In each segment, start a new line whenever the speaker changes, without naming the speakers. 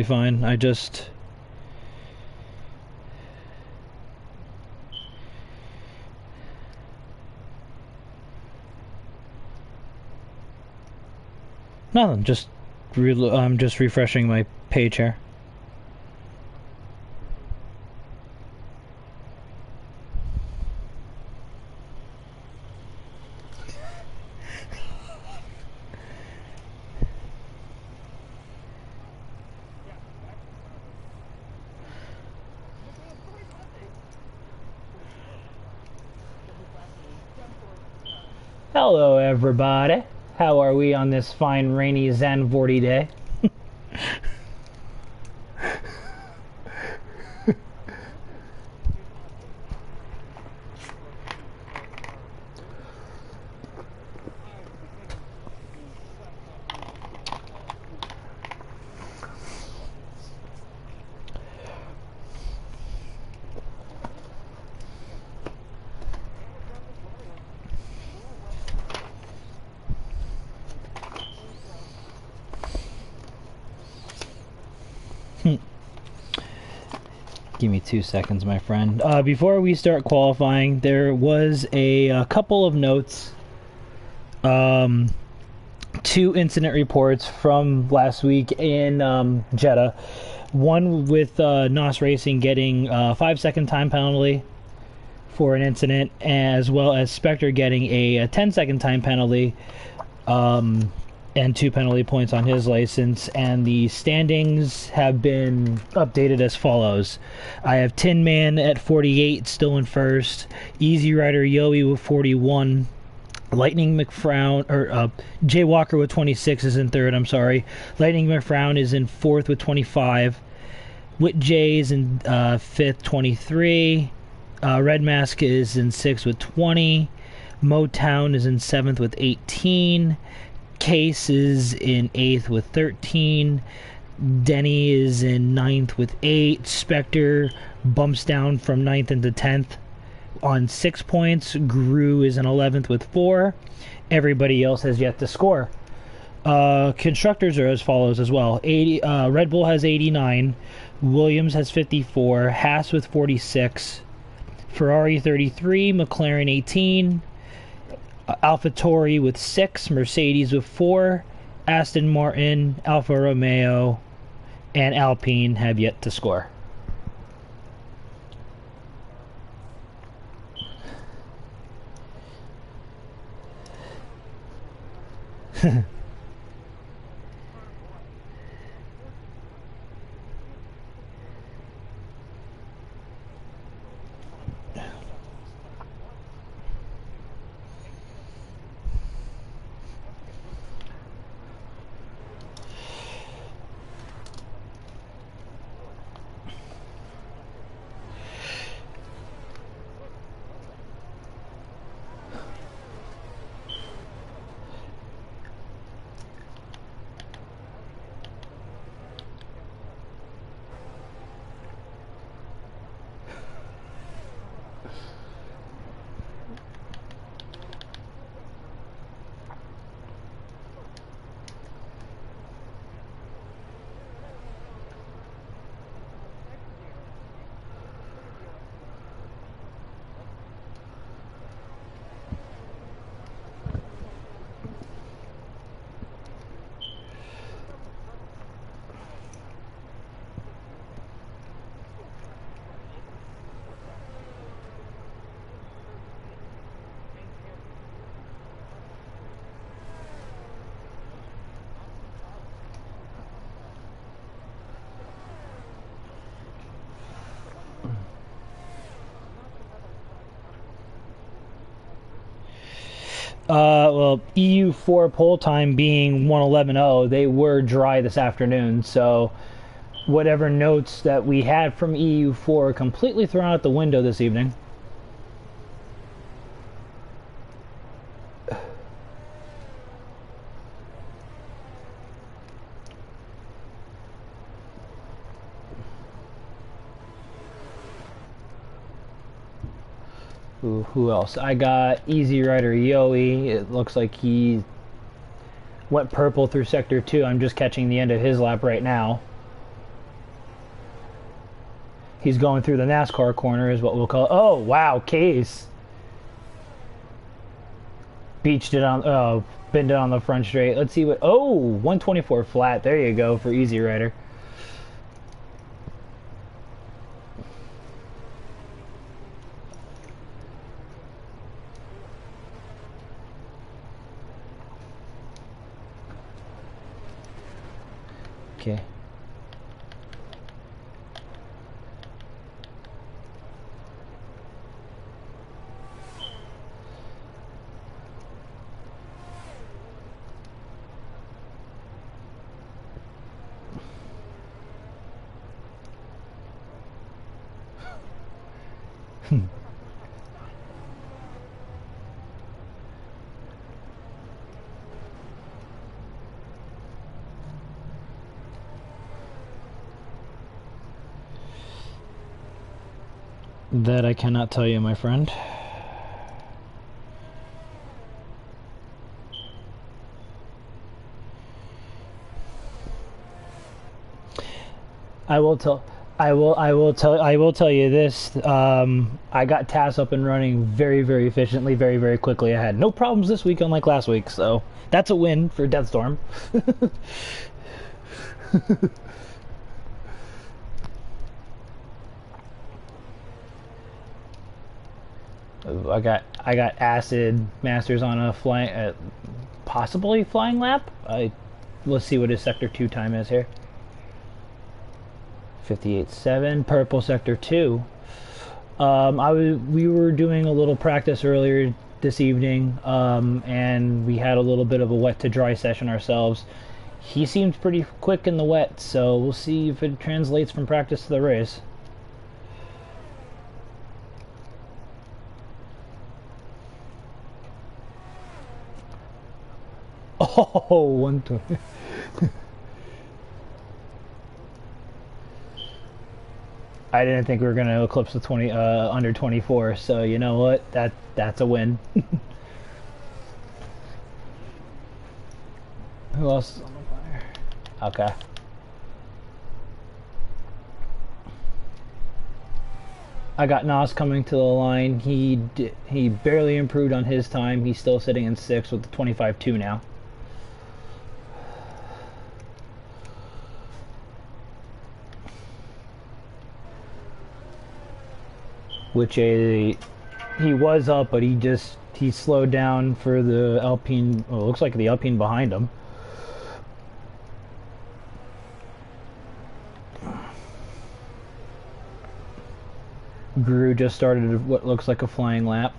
Fine. I just... Nothing. I'm just refreshing my page here. Hello, everybody. How are we on this fine, rainy Zandvoort day? Give me 2 seconds, my friend. Before we start qualifying, there was a couple of notes. 2 incident reports from last week in Jeddah. One with NOS Racing getting a 5-second time penalty for an incident, as well as Spectre getting a 10-second time penalty. And 2 penalty points on his license, and the standings have been updated as follows. I have Tin Man at 48, still in first. Easy Rider Yoey with 41. Lightning McFrown, or Jay Walker with 26 is in third, I'm sorry. Lightning McFrown is in fourth with 25. Whit J is in fifth, 23. Red Mask is in sixth with 20. Motown is in seventh with 18. Case is in 8th with 13. Denny is in 9th with 8. Spectre bumps down from 9th into 10th on 6 points. Gru is in 11th with 4. Everybody else has yet to score. Constructors are as follows as well. Red Bull has 89. Williams has 54. Haas with 46. Ferrari 33. McLaren 18. AlphaTauri with 6, Mercedes with 4, Aston Martin, Alfa Romeo, and Alpine have yet to score. Well, EU4 poll time being 1:11:0, they were dry this afternoon, so whatever notes that we had from EU4 are completely thrown out the window this evening. Who else? I got Easy Rider Yoey. It looks like he went purple through Sector 2. I'm just catching the end of his lap right now. He's going through the NASCAR corner is what we'll call it. Oh, wow, Case. Beached it on, binned it on the front straight. Let's see what, oh, 124 flat. There you go for Easy Rider. Okay. That I cannot tell you, my friend. I will tell you this. I got tasks up and running very, very efficiently, very, very quickly. I had no problems this week, unlike last week, so that's a win for DeathStorm. I got acid masters on a flying, possibly flying lap. Let's see what his sector 2 time is here. 58.7, purple sector 2. We were doing a little practice earlier this evening, and we had a little bit of a wet to dry session ourselves. He seemed pretty quick in the wet, so we'll see if it translates from practice to the race. Oh, 120. I didn't think we were going to eclipse the 20 under 24, so you know what? That's a win. Who else is on the fire? Okay. I got Nas coming to the line. He barely improved on his time. He's still sitting in 6th with the 25.2 now. Which he was up, but he slowed down for the Alpine. Well, it looks like the Alpine behind him. Gru just started what looks like a flying lap.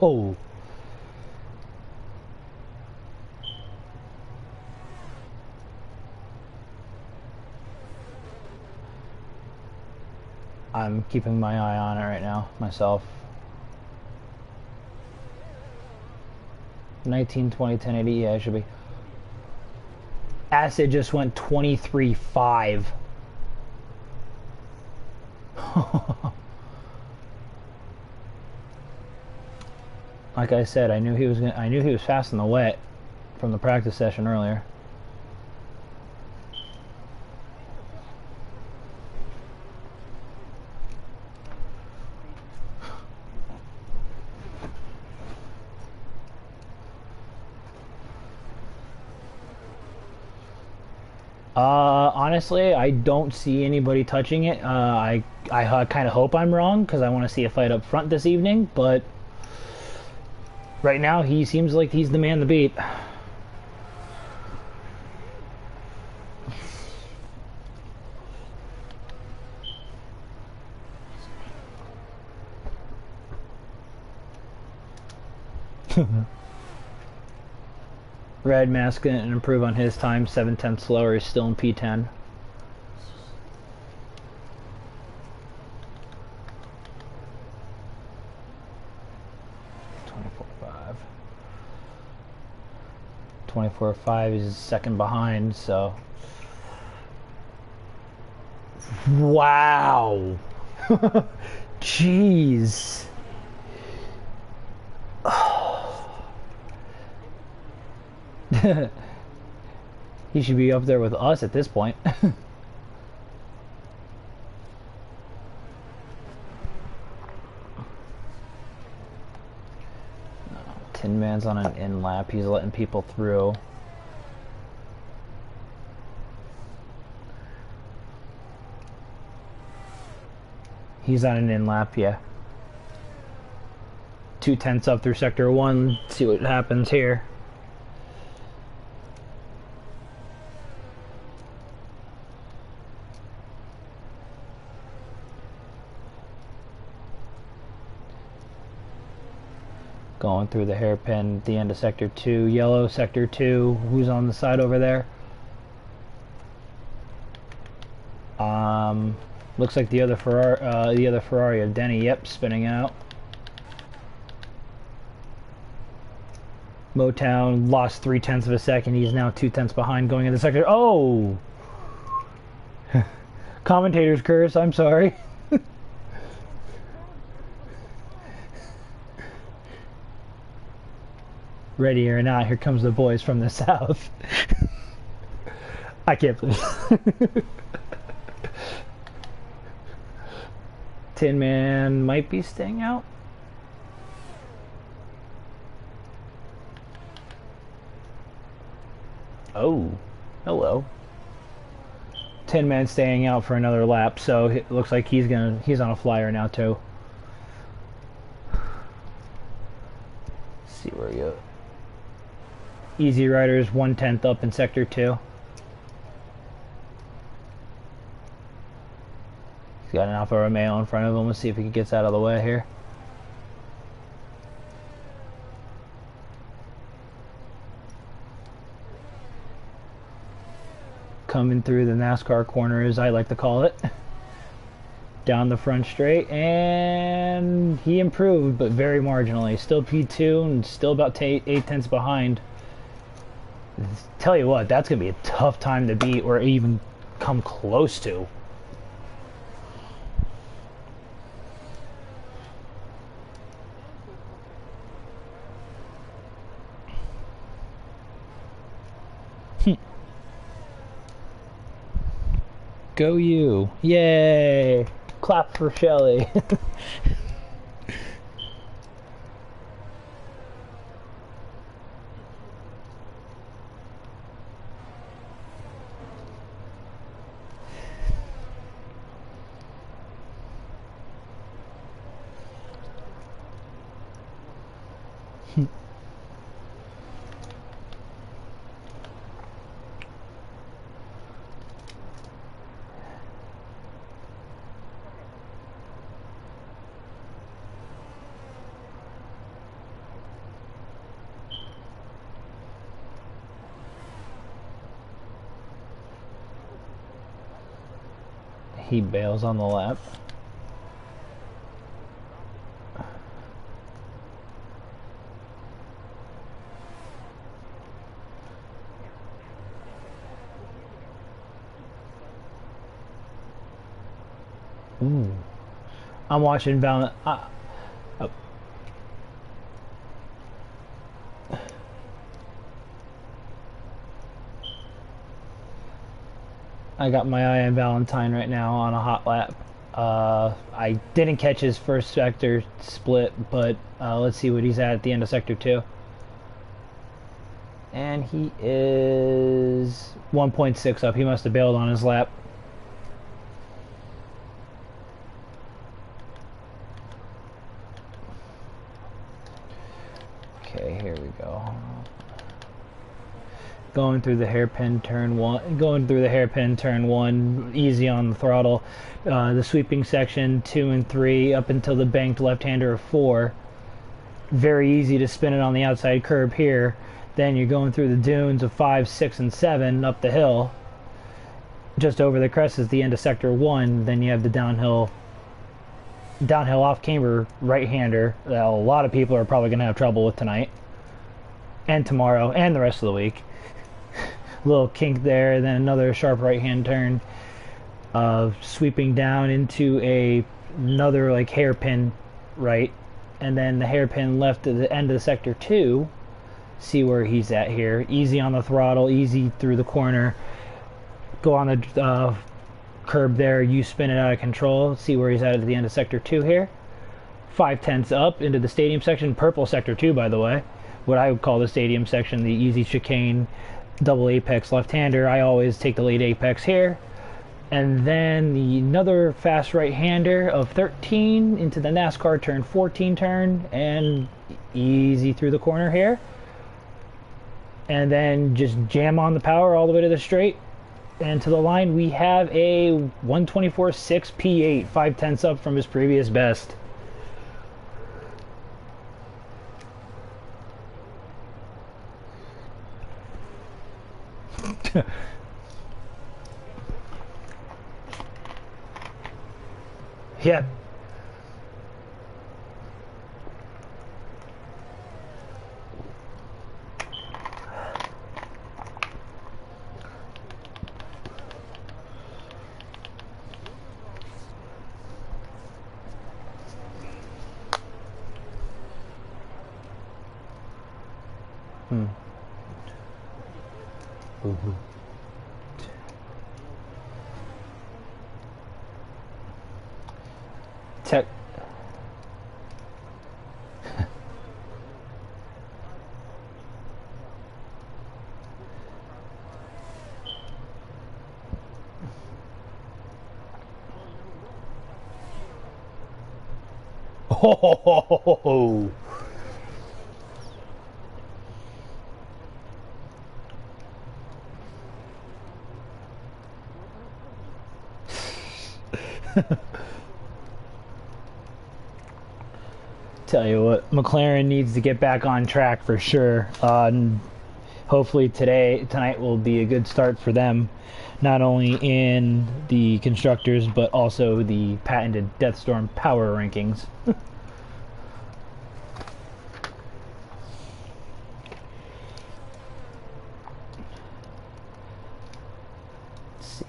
Oh. I'm keeping my eye on it right now, myself. 19, 20, 1080, yeah, it should be. Acid just went 23.5. Like I said, I knew he was fast in the wet from the practice session earlier. Honestly, I don't see anybody touching it. I kind of hope I'm wrong because I want to see a fight up front this evening, but right now he seems like he's the man to beat. Red Mask didn't improve on his time, 7/10 slower, is still in P10. .24.5 is second behind, so. Wow. Jeez. He should be up there with us at this point. Tin Man's on an in lap. He's letting people through. He's on an in lap, yeah. 2/10 up through sector 1. See what happens here. Going through the hairpin at the end of sector 2. Yellow sector 2. Who's on the side over there? Looks like the other Ferrari of Denny. Yep, spinning out. Motown lost 0.3 of a second. He's now 2/10 behind going into sector. Oh! Commentator's curse. I'm sorry. Ready or not, here comes the boys from the south. I can't believe Tin Man might be staying out. Oh, hello. Tin Man staying out for another lap, so it looks like he's on a flyer now too. Let's see where we go. Easy Riders 1/10 up in sector 2. He's got an Alfa Romeo in front of him. Let's see if he gets out of the way here. Coming through the NASCAR corner, as I like to call it. Down the front straight, and he improved, but very marginally. Still P2 and still about 8/10 behind. Tell you what, that's going to be a tough time to beat or even come close to. Go you. Yay! Clap for Shelly. He bails on the lap. Ooh. I'm watching Val. I got my eye on Valentine right now on a hot lap. I didn't catch his first sector split, but let's see what he's at the end of sector 2. And he is 1.6 up. He must have bailed on his lap. Okay, here we go. Going through the hairpin turn 1, easy on the throttle. The sweeping section 2 and 3 up until the banked left-hander of 4. Very easy to spin it on the outside curb here. Then you're going through the dunes of 5, 6, and 7 up the hill. Just over the crest is the end of sector 1. Then you have the downhill off-camber right-hander that a lot of people are probably going to have trouble with tonight and tomorrow and the rest of the week. Little kink there, then another sharp right-hand turn, sweeping down into another like hairpin right, and then the hairpin left at the end of the sector 2, See where he's at here. Easy on the throttle, easy through the corner. Go on the curb there, you spin it out of control. See where he's at the end of sector 2 here. 5/10 up into the stadium section, purple sector 2 by the way. What I would call the stadium section, the easy chicane, double apex left-hander. I always take the late apex here. And then another fast right-hander of 13 into the NASCAR turn 14 turn, and easy through the corner here. And then just jam on the power all the way to the straight. And to the line we have a 124.6 P8, 5/10 up from his previous best. Yeah. Tech. Oh. Tell you what, McLaren needs to get back on track for sure. Hopefully tonight will be a good start for them, not only in the constructors but also the patented DeathStorm power rankings. Let's see.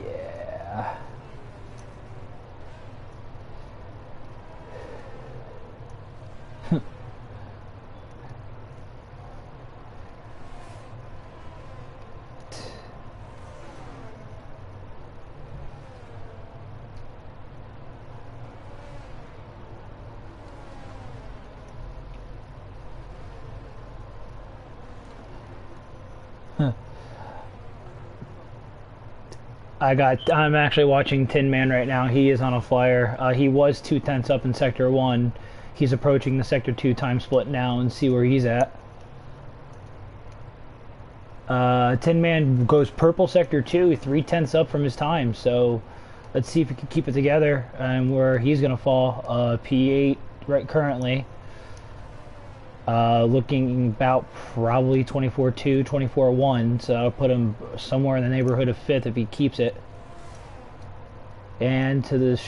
Yeah. I'm actually watching Tin Man right now. He is on a flyer. He was 2/10 up in sector 1. He's approaching the sector 2 time split now and see where he's at. Tin Man goes purple sector 2, 3/10 up from his time. So let's see if he can keep it together and where he's gonna fall. P8 right currently. Looking about probably 24-2, 24-1, so I'll put him somewhere in the neighborhood of 5th if he keeps it. And to the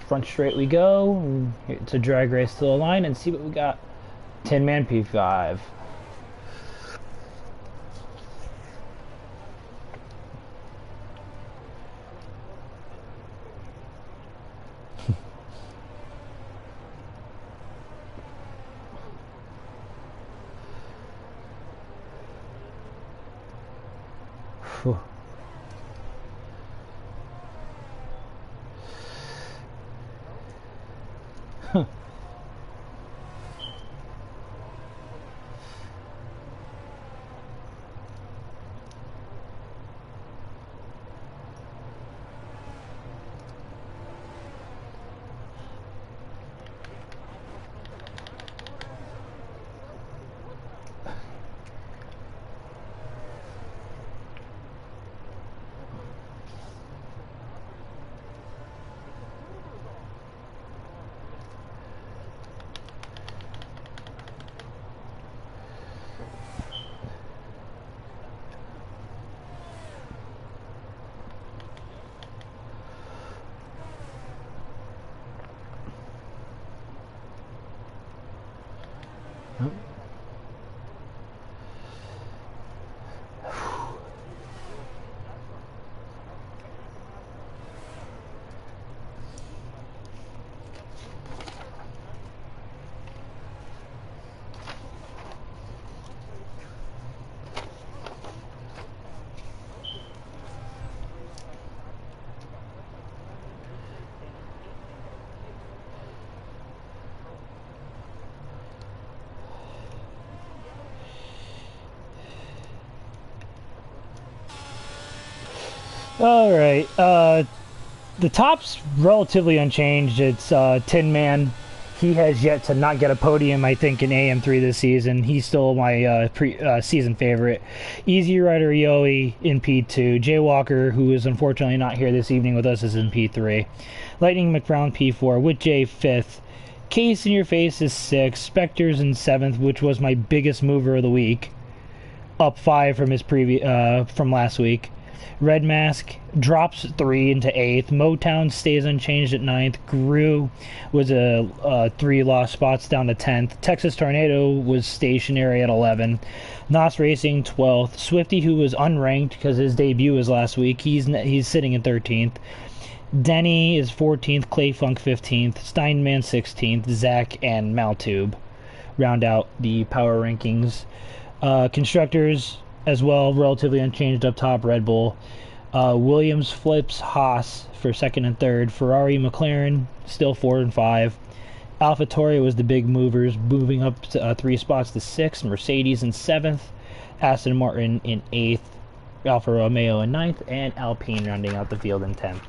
front straight we go. It's a drag race to the line and see what we got. Tin Man P5. All right. The top's relatively unchanged. It's Tin Man. He has yet to not get a podium, I think, in AM3 this season. He's still my season favorite. Easy Rider Yoey in P2. Jay Walker, who is unfortunately not here this evening with us, is in P3. Lightning McBrown P4 with Jay 5th. Case in Your Face is 6th. Spectre's in 7th, which was my biggest mover of the week. Up 5 from his from last week. Red Mask drops 3 into 8th. Motown stays unchanged at 9th. Gru was a 3 lost spots down to 10th. Texas Tornado was stationary at 11. Nos Racing 12th. Swifty, who was unranked because his debut was last week, he's sitting in 13th. Denny is 14th. Clay Funk 15th. Steinman 16th. Zach and Maltube round out the power rankings. Constructors as well, relatively unchanged up top. Red Bull, Williams, Flips, Haas for 2nd and 3rd. Ferrari, McLaren still 4 and 5. AlphaTauri was the big movers, moving up to, 3 spots to 6th. Mercedes in 7th. Aston Martin in 8th. Alfa Romeo in 9th, and Alpine rounding out the field in 10th.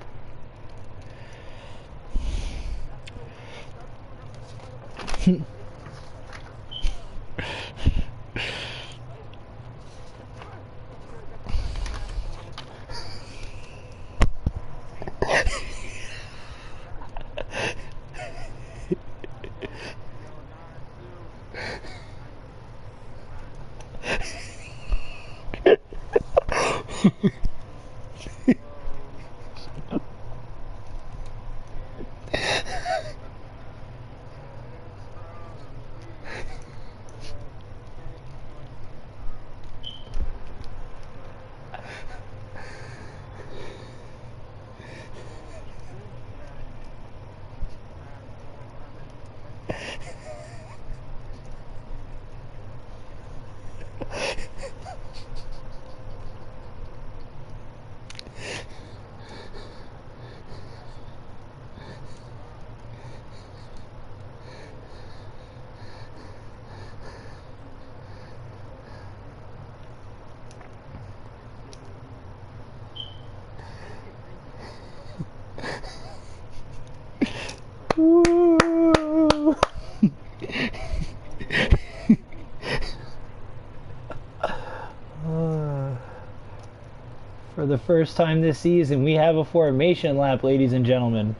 For the first time this season, we have a formation lap, ladies and gentlemen.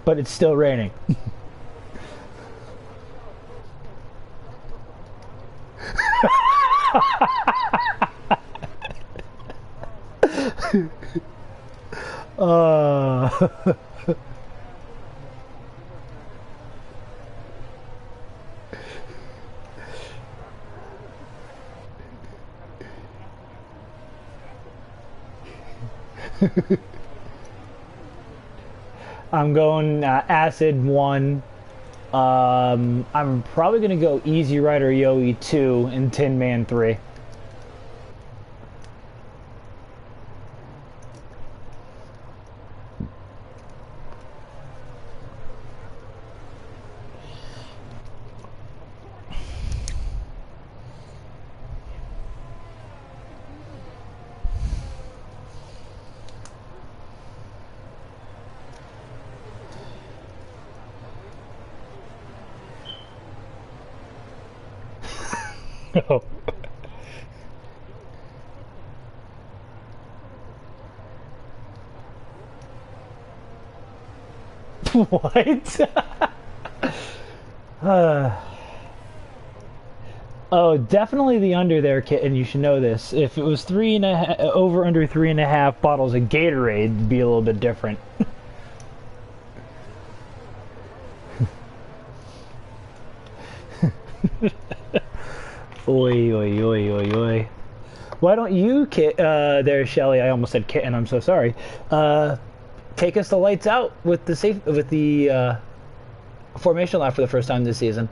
But it's still raining. I'm going Acid 1. I'm probably going to go Easy Rider Yoey 2 and Tin Man 3. No. What? Oh, definitely the under there, Kit, and you should know this. If it was over under 3.5 bottles of Gatorade, it'd be a little bit different. Oi, oi, oi, oi, oi. Why don't you, Kit, there, Shelly, I almost said Kit, and I'm so sorry, take us the lights out with the formation lap for the first time this season.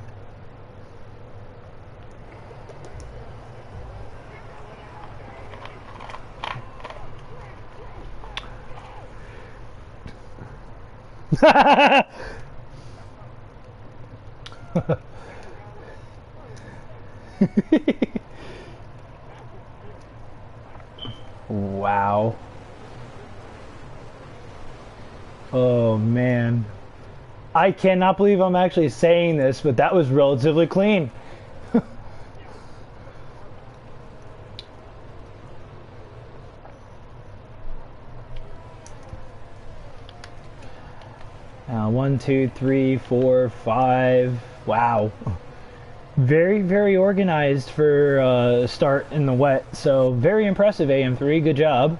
Wow. Oh man. I cannot believe I'm actually saying this, but that was relatively clean. Now, 1, 2, 3, 4, 5. Wow. Very, very organized for a start in the wet. So, very impressive, AM3. Good job.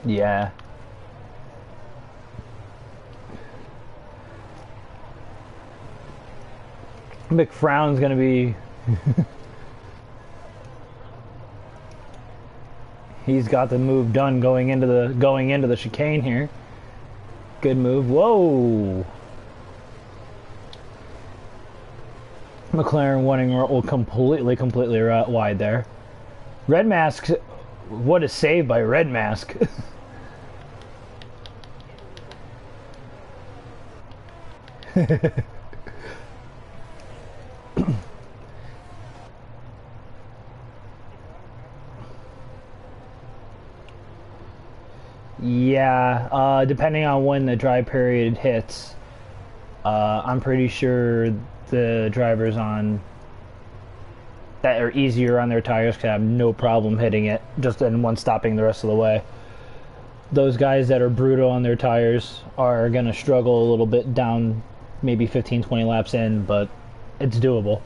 Yeah. McFrown's gonna be he's got the move done going into the chicane here. Good move. Whoa. McLaren winning will completely wide there. Red Mask, what a save by Red Mask. Yeah, depending on when the dry period hits, I'm pretty sure the drivers on that are easier on their tires can have no problem hitting it, just in one stopping the rest of the way. Those guys that are brutal on their tires are going to struggle a little bit down maybe 15-20 laps in, but it's doable.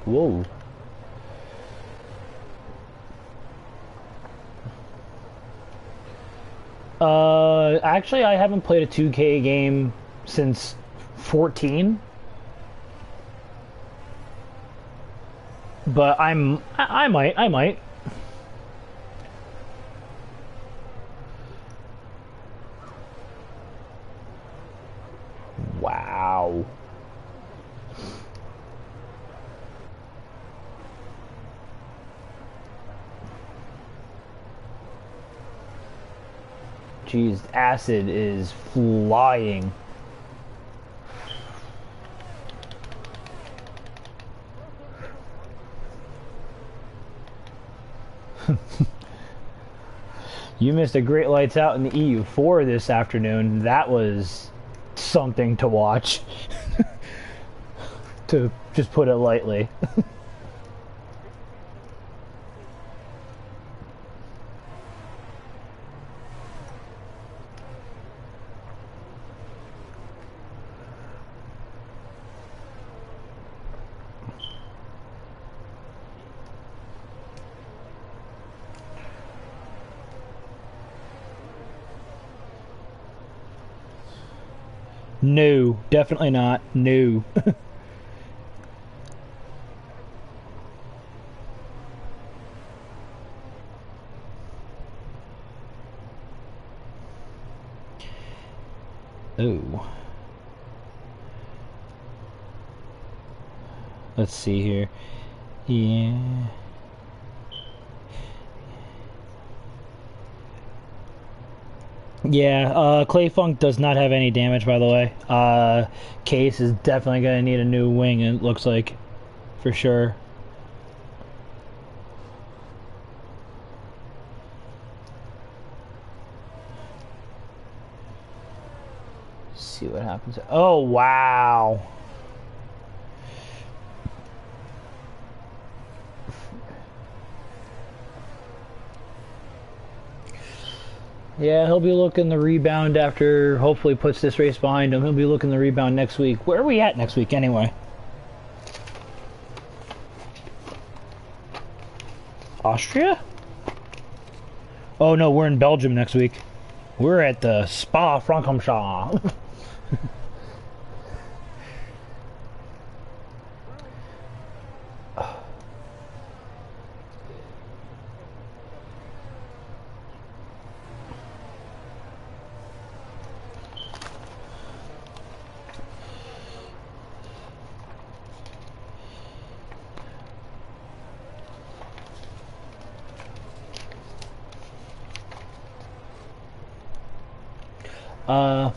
Whoa. Actually, I haven't played a 2K game since 14. But I might. Wow. Jeez, acid is flying. You missed a great lights out in the EU4 this afternoon. That was something to watch. To just put it lightly. No, definitely not. No. Oh. Let's see here. Yeah. Yeah, Clay Funk does not have any damage, by the way. Case is definitely going to need a new wing, it looks like. For sure. see what happens. Oh, wow. Yeah, he'll be looking the rebound after hopefully puts this race behind him. He'll be looking the rebound next week. Where are we at next week anyway? Austria? Oh no, we're in Belgium next week. We're at the Spa-Francorchamps.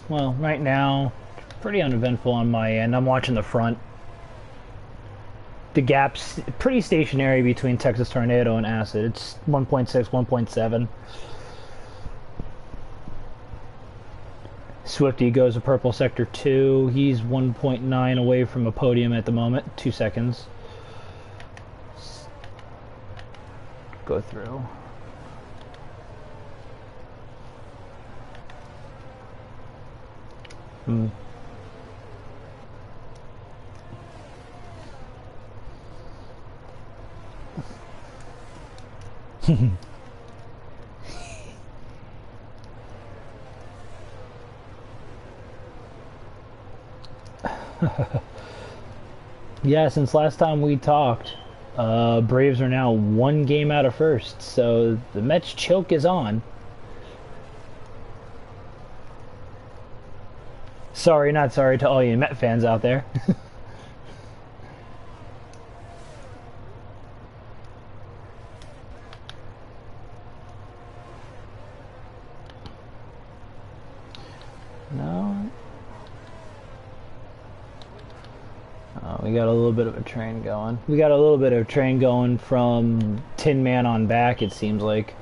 Well, right now, pretty uneventful on my end. I'm watching the front. The gap's pretty stationary between Texas Tornado and Acid. It's 1.6, 1.7. Swifty goes to purple sector 2. He's 1.9 away from a podium at the moment. 2 seconds. Go through. Yeah, since last time we talked, Braves are now 1 game out of first, so the Mets choke is on. Sorry, not sorry to all you Met fans out there. No. Oh, we got a little bit of a train going. We got a little bit of a train going from Tin Man on back, it seems like.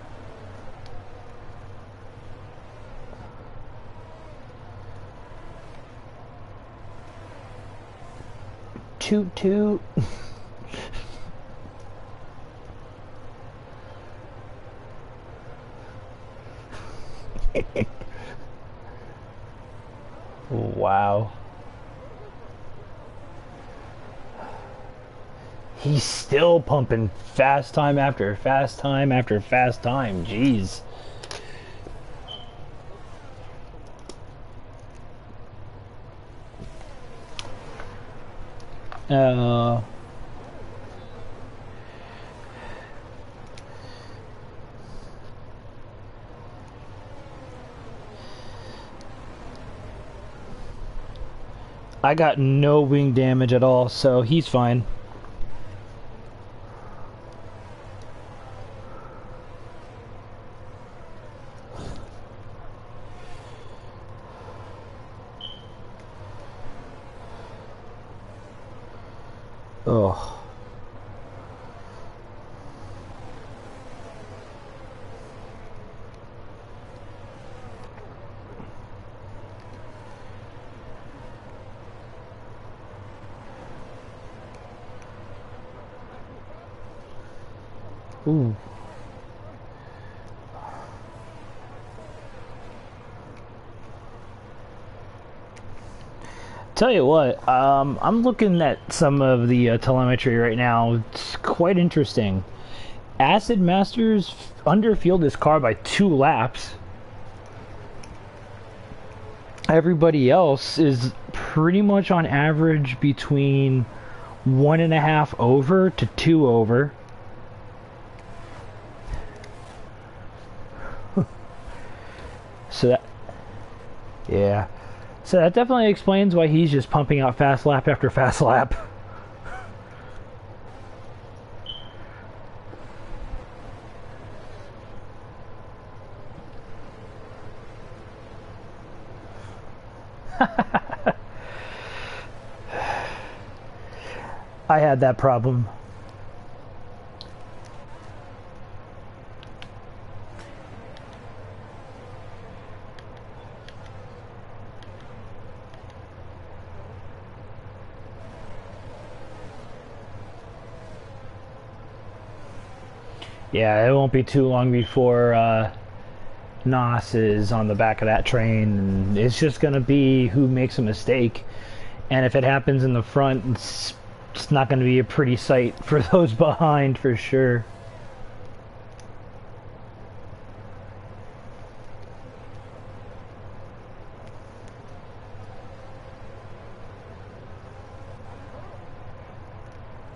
Toot toot. Wow. He's still pumping fast time after fast time after fast time. Jeez. I got no wing damage at all, so he's fine. Oh. Ooh. Tell you what, I'm looking at some of the telemetry right now. It's quite interesting. Acid Masters underfield this car by 2 laps. Everybody else is pretty much on average between 1.5 over to 2 over. So that, yeah. So that definitely explains why he's just pumping out fast lap after fast lap. I had that problem. Yeah, it won't be too long before Nos is on the back of that train, and it's just going to be who makes a mistake. And if it happens in the front, it's not going to be a pretty sight for those behind for sure.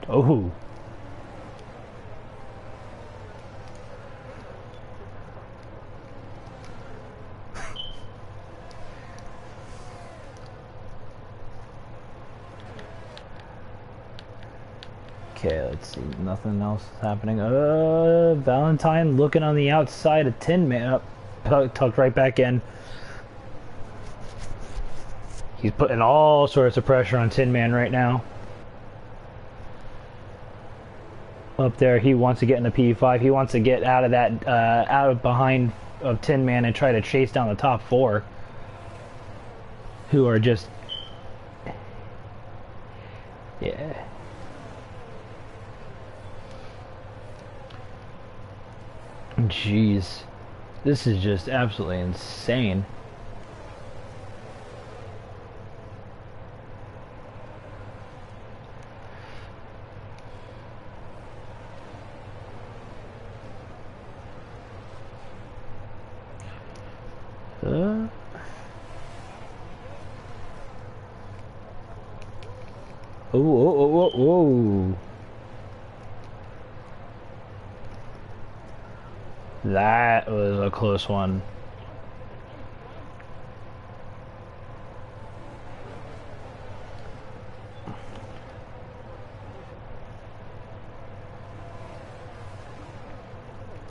Oh. Okay, let's see. Nothing else happening. Valentine looking on the outside of Tin Man. Tucked right back in. He's putting all sorts of pressure on Tin Man right now. Up there, he wants to get in the P5. He wants to get out of that, out of behind of Tin Man and try to chase down the top four, who are just, yeah. Jeez, this is just absolutely insane. Oh. That was a close one.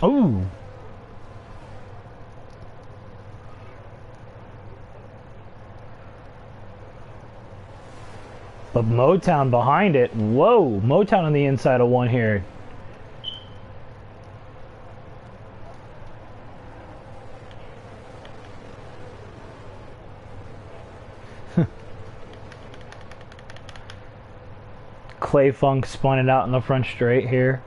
Oh. But Motown behind it. Whoa, Motown on the inside of one here. Clay Funk spun it out in the front straight here.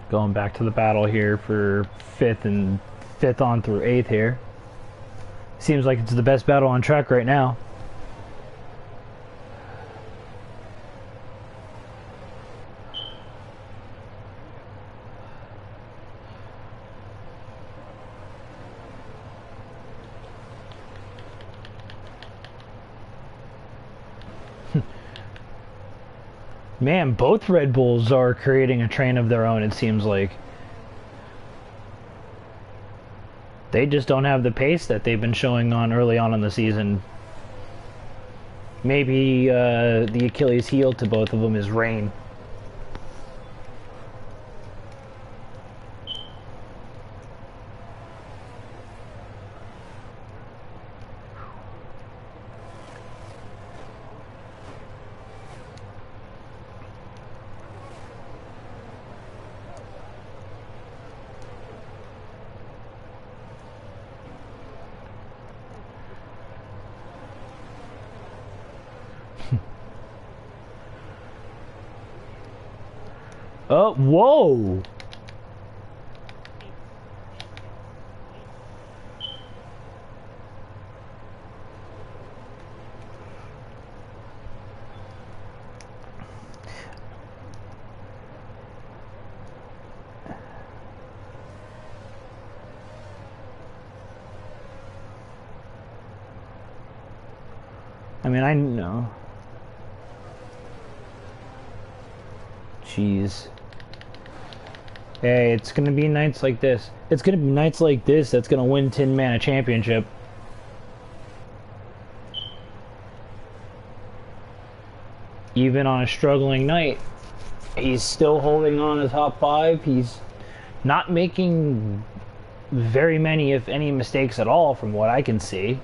Going back to the battle here for fifth on through eighth here. Seems like it's the best battle on track right now. Man, both Red Bulls are creating a train of their own, it seems like. They just don't have the pace that they've been showing on early on in the season. Maybe the Achilles heel to both of them is rain. Oh, whoa! I mean, I know. Jeez. Hey, it's gonna be nights like this. It's gonna be nights like this that's gonna win Tin Man a championship. Even on a struggling night, he's still holding on to top 5. He's not making very many, if any, mistakes at all from what I can see.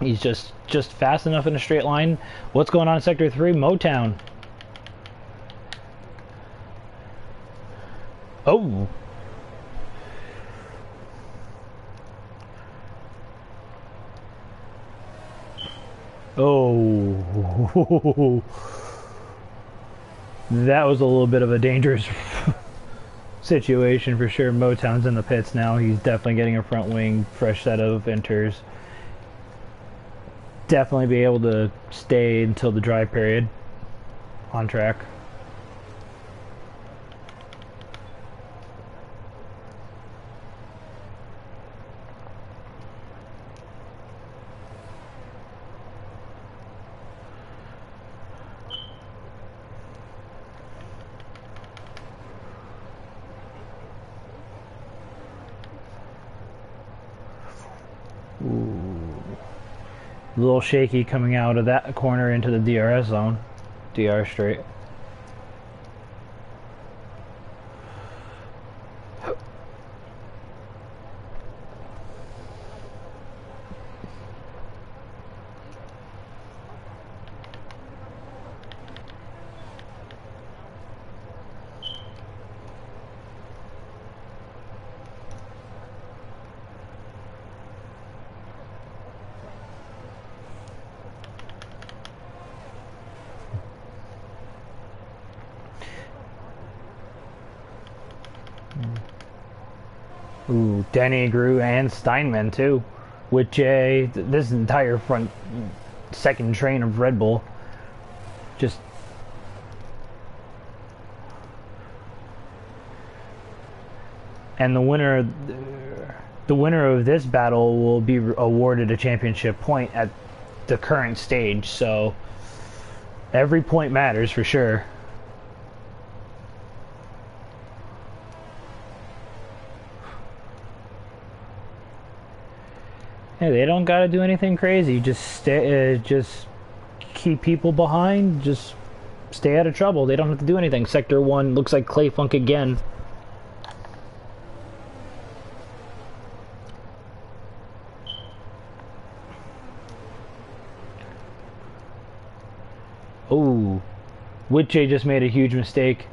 He's just fast enough in a straight line. What's going on in Sector 3? Motown. Oh. Oh, that was a little bit of a dangerous situation for sure. Motown's in the pits now. He's definitely getting a front wing, fresh set of inters. Definitely be able to stay until the dry period on track. A little shaky coming out of that corner into the DRS zone. DR straight. Ooh, Denny, Grew, and Steinman too. With Jay, this entire front second train of Red Bull. Just and the winner of this battle will be awarded a championship point at the current stage. So every point matters for sure. Hey, they don't gotta do anything crazy. Just stay, just keep people behind. Just stay out of trouble. They don't have to do anything. Sector 1 looks like Clay Funk again. Oh, Witche just made a huge mistake.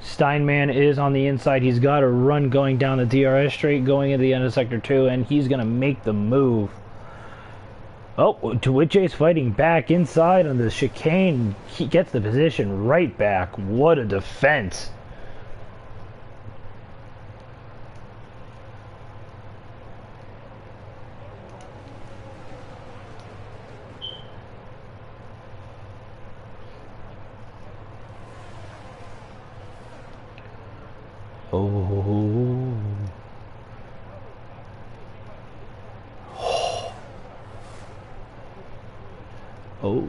Steinman is on the inside. He's got a run going down the DRS straight, going into the end of Sector 2, and he's going to make the move. Oh, Witche's fighting back inside on the chicane. He gets the position right back. What a defense. Oh. Oh.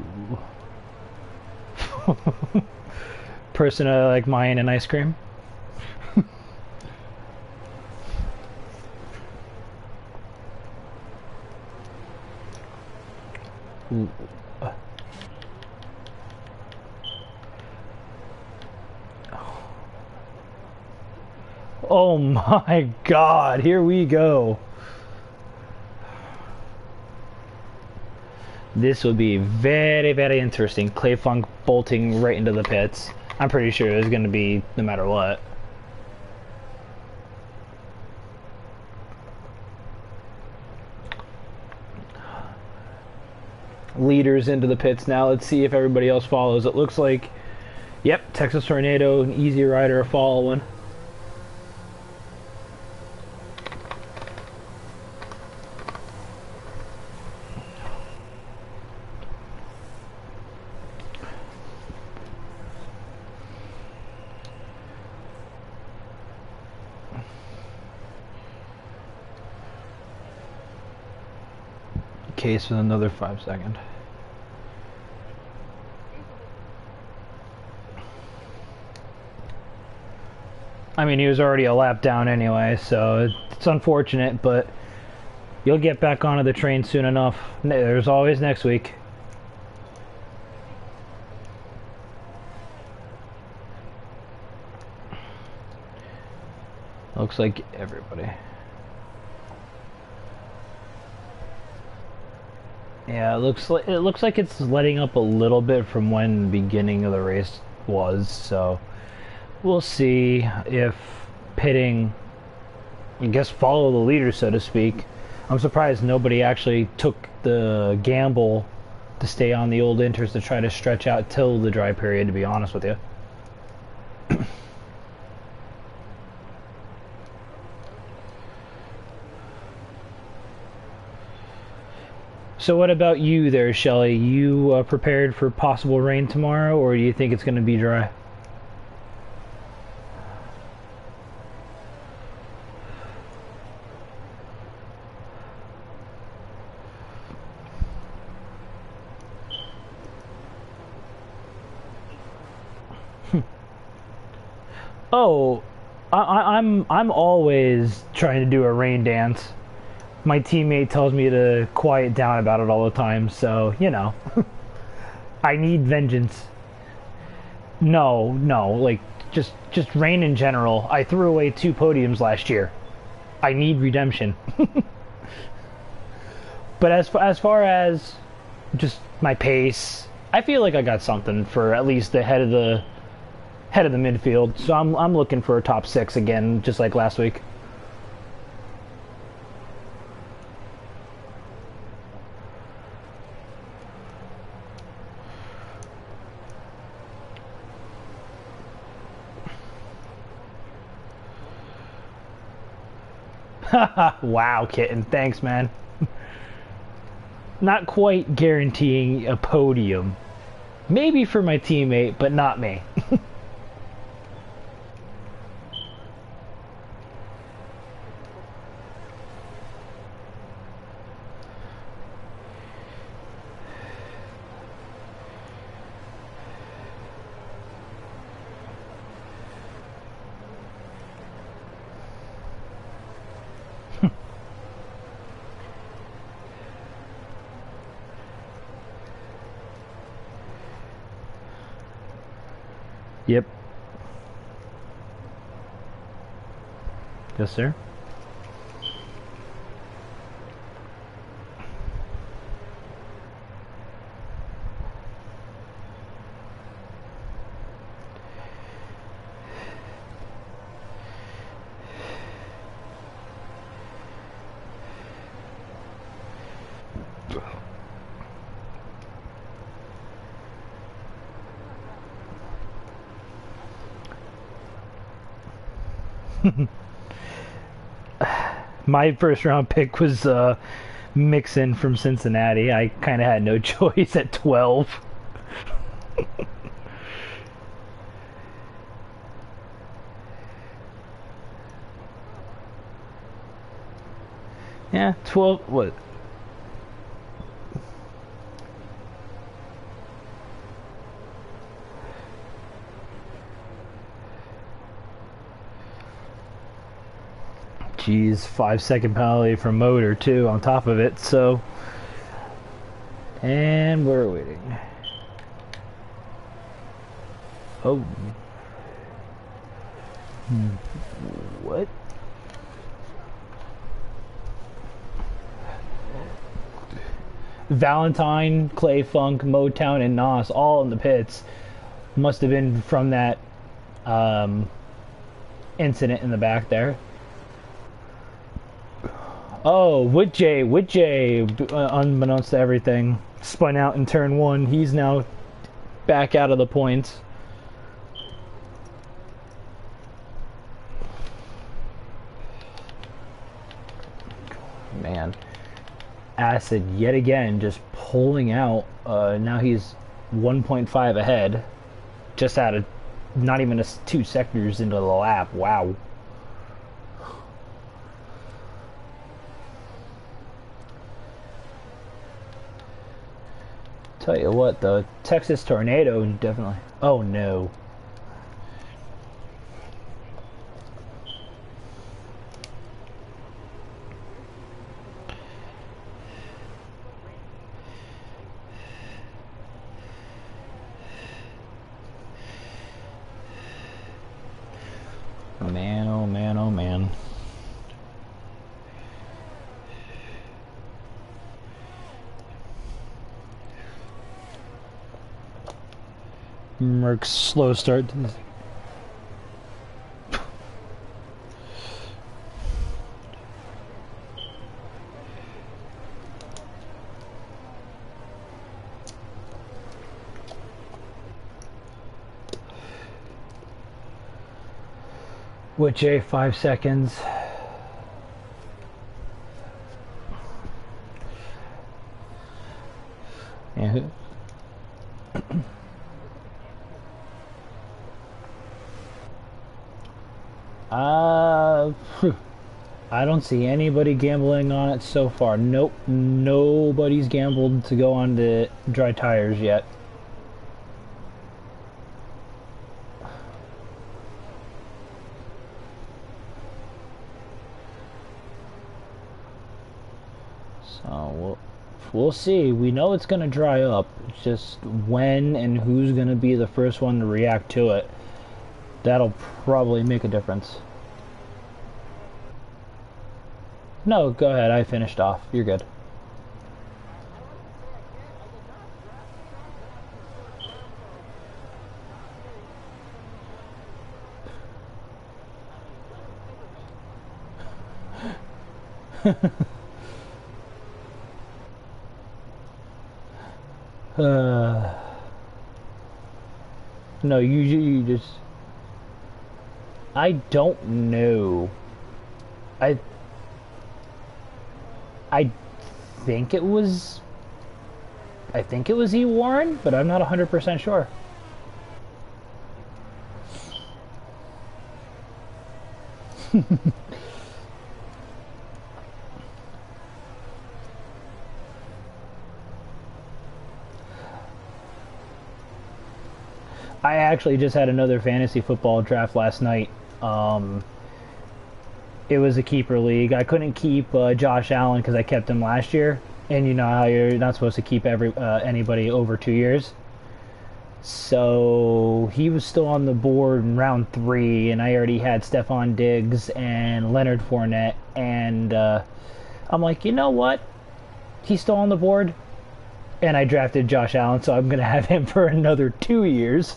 Person like mine and ice cream. Ooh. Oh my God, here we go. This will be very, very interesting. Clay Funk bolting right into the pits. I'm pretty sure it's going to be no matter what. Leaders into the pits now. Let's see if everybody else follows. It looks like, yep, Texas Tornado, an Easy Rider are following. Case with another 5 seconds. I mean, he was already a lap down anyway, so it's unfortunate, but you'll get back onto the train soon enough. There's always next week. Looks like everybody. Yeah, it looks like it's letting up a little bit from when the beginning of the race was, so we'll see if pitting, I guess, follow the leader, so to speak. I'm surprised nobody actually took the gamble to stay on the old inters to try to stretch out till the dry period, to be honest with you. So what about you there, Shelly? You prepared for possible rain tomorrow, or do you think it's going to be dry? Oh, I'm always trying to do a rain dance. My teammate tells me to quiet down about it all the time, so, you know. I need vengeance. No, like, just rain in general. I threw away 2 podiums last year. I need redemption. But as far as just my pace, I feel like I got something for at least the head of the midfield. So I'm looking for a top 6 again, just like last week. Wow, Kitten. Thanks, man. Not quite guaranteeing a podium. Maybe for my teammate, but not me. Yep. Yes, sir. My first round pick was Mixon from Cincinnati. I kind of had no choice at 12. Yeah, 12. What? Geez, 5-second penalty from Motor too on top of it, so. And we're waiting. Oh. What? Valentine, Clay Funk, Motown, and Nos all in the pits. Must have been from that incident in the back there. Oh, Woodjay, unbeknownst to everything, spun out in turn 1. He's now back out of the points. Man. Acid yet again just pulling out. Now he's 1.5 ahead. Just out of not even 2 sectors into the lap. Wow. Tell you what, the Texas tornado definitely. Oh no. Man, oh man, oh man. Merck's slow start to this. Which a 5 seconds. Yeah. I don't see anybody gambling on it so far. Nope, nobody's gambled to go on to dry tires yet. So we'll see. We know it's going to dry up. It's just when and who's going to be the first one to react to it. That'll probably make a difference. No, go ahead. I finished off. You're good. No, you just... I don't know. I think it was... I think it was E. Warren, but I'm not 100% sure. I actually just had another fantasy football draft last night. It was a keeper league. I couldn't keep Josh Allen because I kept him last year, and you know how you're not supposed to keep anybody over 2 years. So he was still on the board in round 3, and I already had Stephon Diggs and Leonard Fournette, and I'm like, you know what? He's still on the board. And I drafted Josh Allen, so I'm going to have him for another 2 years.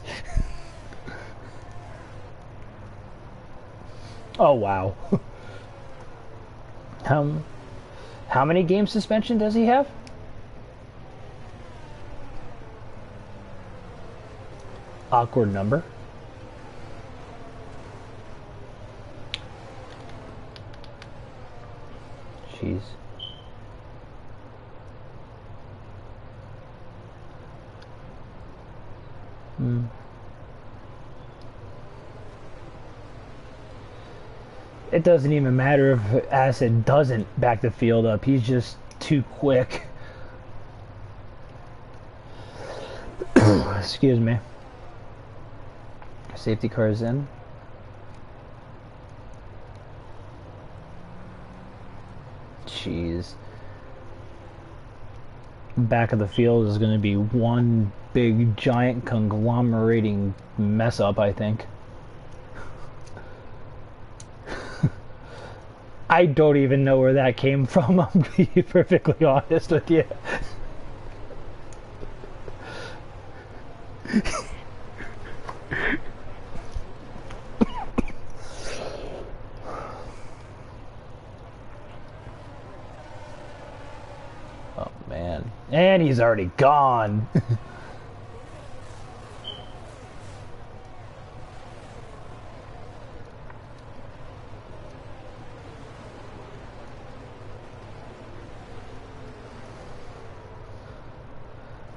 Oh, wow. How many game suspension does he have? Awkward number. Jeez. It doesn't even matter if Acid doesn't back the field up. He's just too quick. Excuse me. Safety car is in. Jeez. Back of the field is going to be one big giant conglomerating mess up, I think. I don't even know where that came from, I'm going to be perfectly honest with you. Oh man. And he's already gone.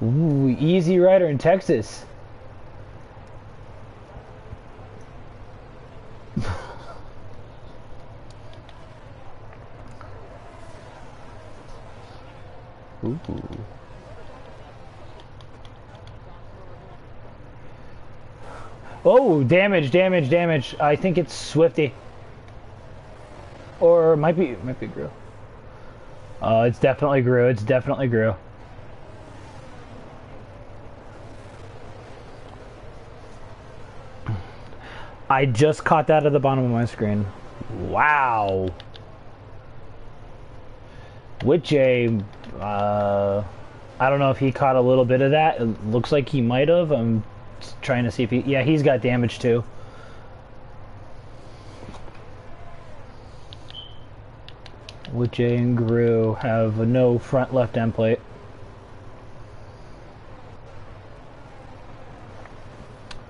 Ooh, Easy Rider in Texas. Ooh. Oh, damage. I think it's Swifty. Or it might be Gru. It's definitely Gru. I just caught that at the bottom of my screen. Wow. Which I don't know if he caught a little bit of that. It looks like he might have. I'm trying to see if he... Yeah, he's got damage too. Which and Gru have no front left end plate.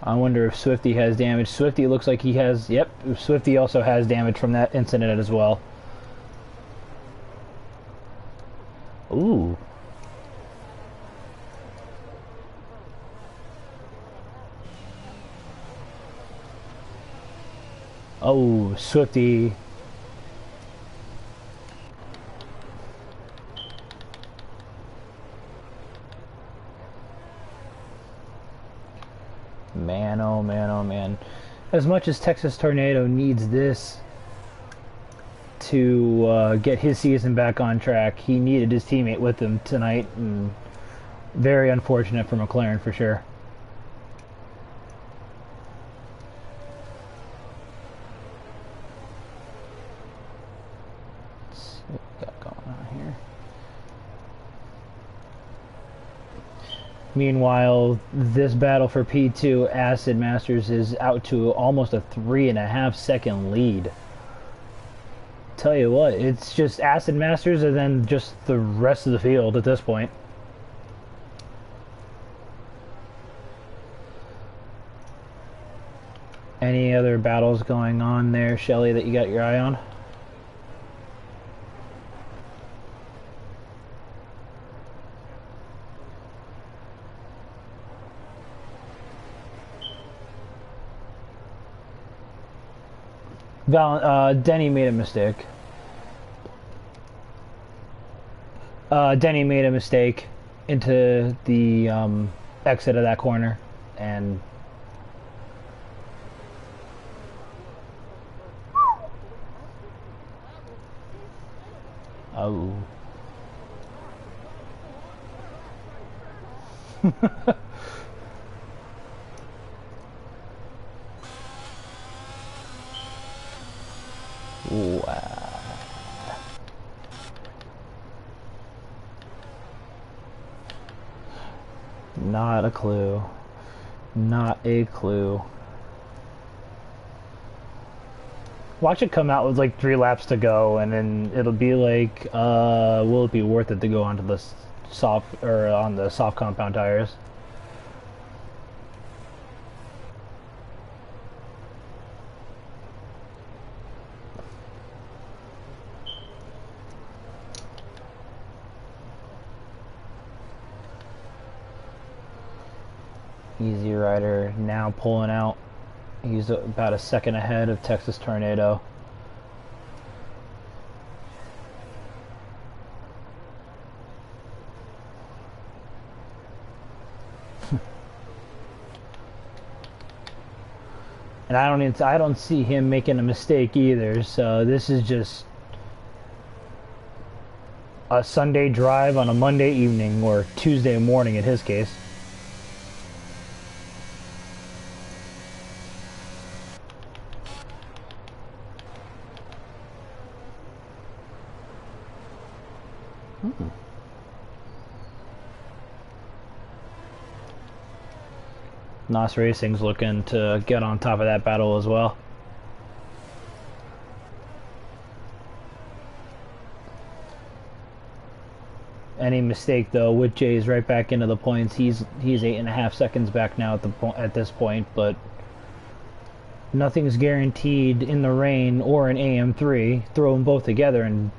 I wonder if Swifty has damage. Swifty looks like he has... Yep, Swifty also has damage from that incident as well. Ooh. Oh, Swifty. Man, oh man, oh man. As much as Texas Tornado needs this to get his season back on track, he needed his teammate with him tonight, and very unfortunate for McLaren for sure. Let's see what we got going on here. Meanwhile, this battle for P2, Acid Masters is out to almost a 3.5 second lead. Tell you what, it's just Acid Masters and then just the rest of the field at this point. Any other battles going on there, Shelly, that you got your eye on? Denny made a mistake. Denny made a mistake into the exit of that corner, and oh. Wow. Not a clue. Not a clue. Watch it come out with like 3 laps to go, and then it'll be like, will it be worth it to go onto the soft or on the soft compound tires? Easy Rider now pulling out. He's about a second ahead of Texas Tornado. And I don't see him making a mistake either. So this is just a Sunday drive on a Monday evening, or Tuesday morning in his case. NOS Racing's looking to get on top of that battle as well. Any mistake though, with Jay's right back into the points. He's 8.5 seconds back now at this point, but nothing's guaranteed in the rain or in AM3. Throw them both together and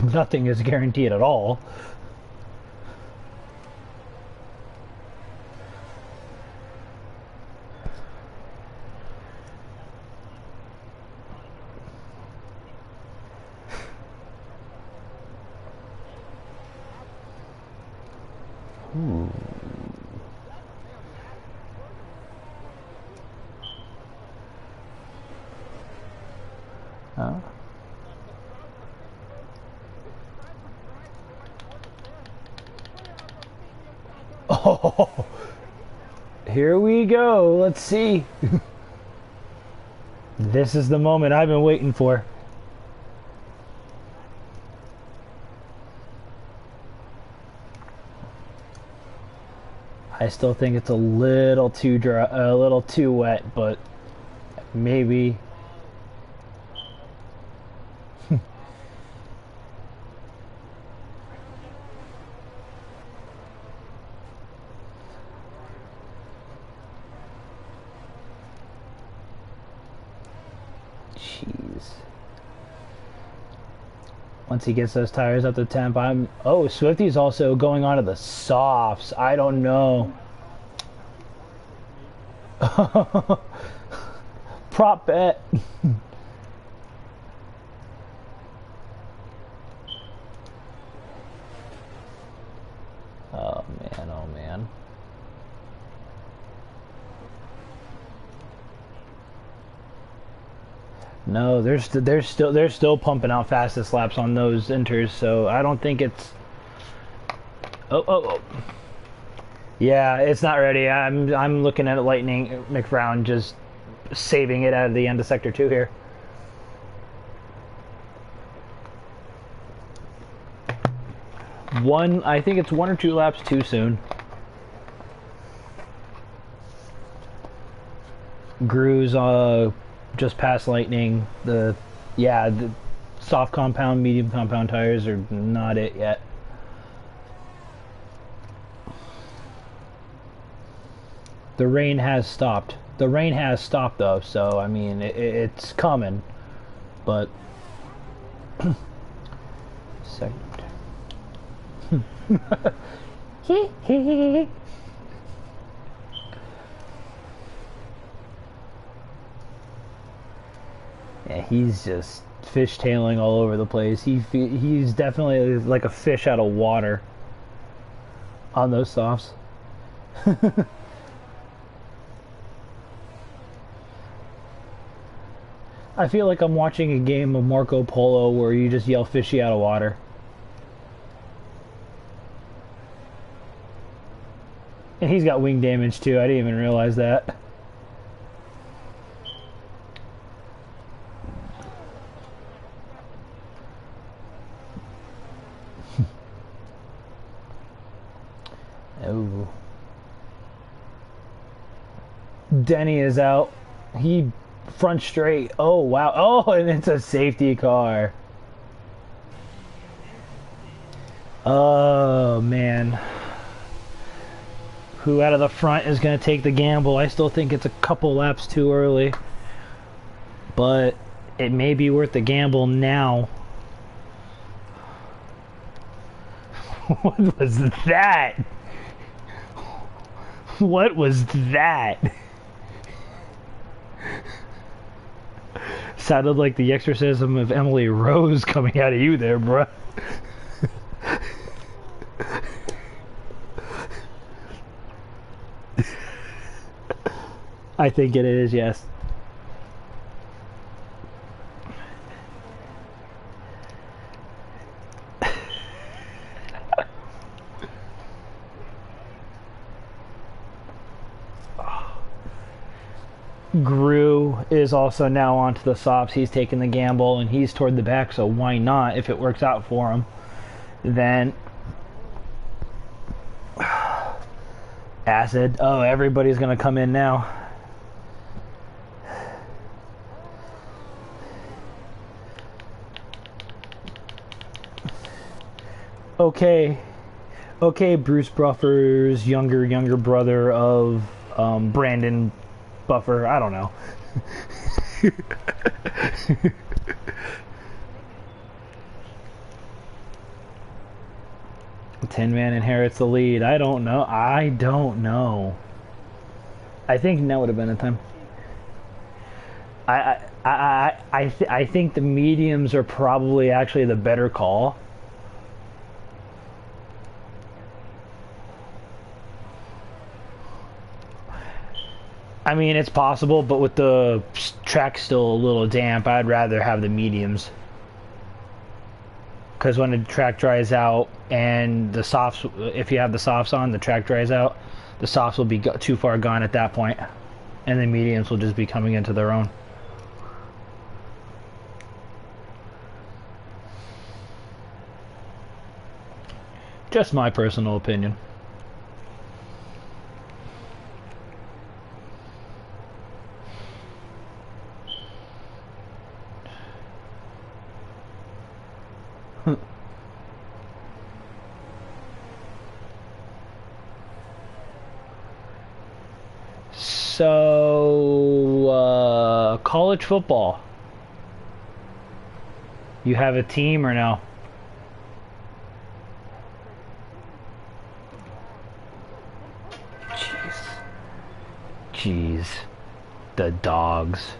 nothing is guaranteed at all. Ooh. Huh? Oh, here we go. Let's see. This is the moment I've been waiting for. I still think it's a little too dry, a little too wet, but maybe. Jeez. Once he gets those tires up to temp, oh, Swifty's also going on to the softs. I don't know. Prop bet. Oh man, oh man. No, they're still pumping out fastest laps on those inters, so I don't think it's. Oh. Yeah, it's not ready. I'm looking at Lightning McBrown just saving it out of the end of sector 2 here. I think it's 1 or 2 laps too soon. Gru's just past Lightning. The soft compound, medium compound tires are not it yet. The rain has stopped. The rain has stopped though, so I mean it's coming, but second. Yeah, he's just fishtailing all over the place. He's definitely like a fish out of water on those softs. I feel like I'm watching a game of Marco Polo where you just yell fishy out of water. And he's got wing damage too. I didn't even realize that. Oh. Denny is out. He front straight. Oh wow. Oh, and it's a safety car. Oh man. Who out of the front is going to take the gamble? I still think it's a couple laps too early, but it may be worth the gamble now. What was that? What was that? Sounded like the exorcism of Emily Rose coming out of you there, bruh. I think it is, yes. Gru is also now onto the softs. He's taking the gamble and he's toward the back, so why not? If it works out for him, then acid. Oh, everybody's gonna come in now. Okay, Bruce Buffer's younger brother of Brandon Buffer. I don't know. Tin Man inherits the lead. I don't know. I think that would have been a time. I think the mediums are probably actually the better call. I mean, it's possible, but with the track still a little damp, I'd rather have the mediums. Because when the track dries out and the softs, if you have the softs on, the track dries out, the softs will be too far gone at that point, and the mediums will just be coming into their own. Just my personal opinion. So, college football. You have a team or no? Jeez. The dogs.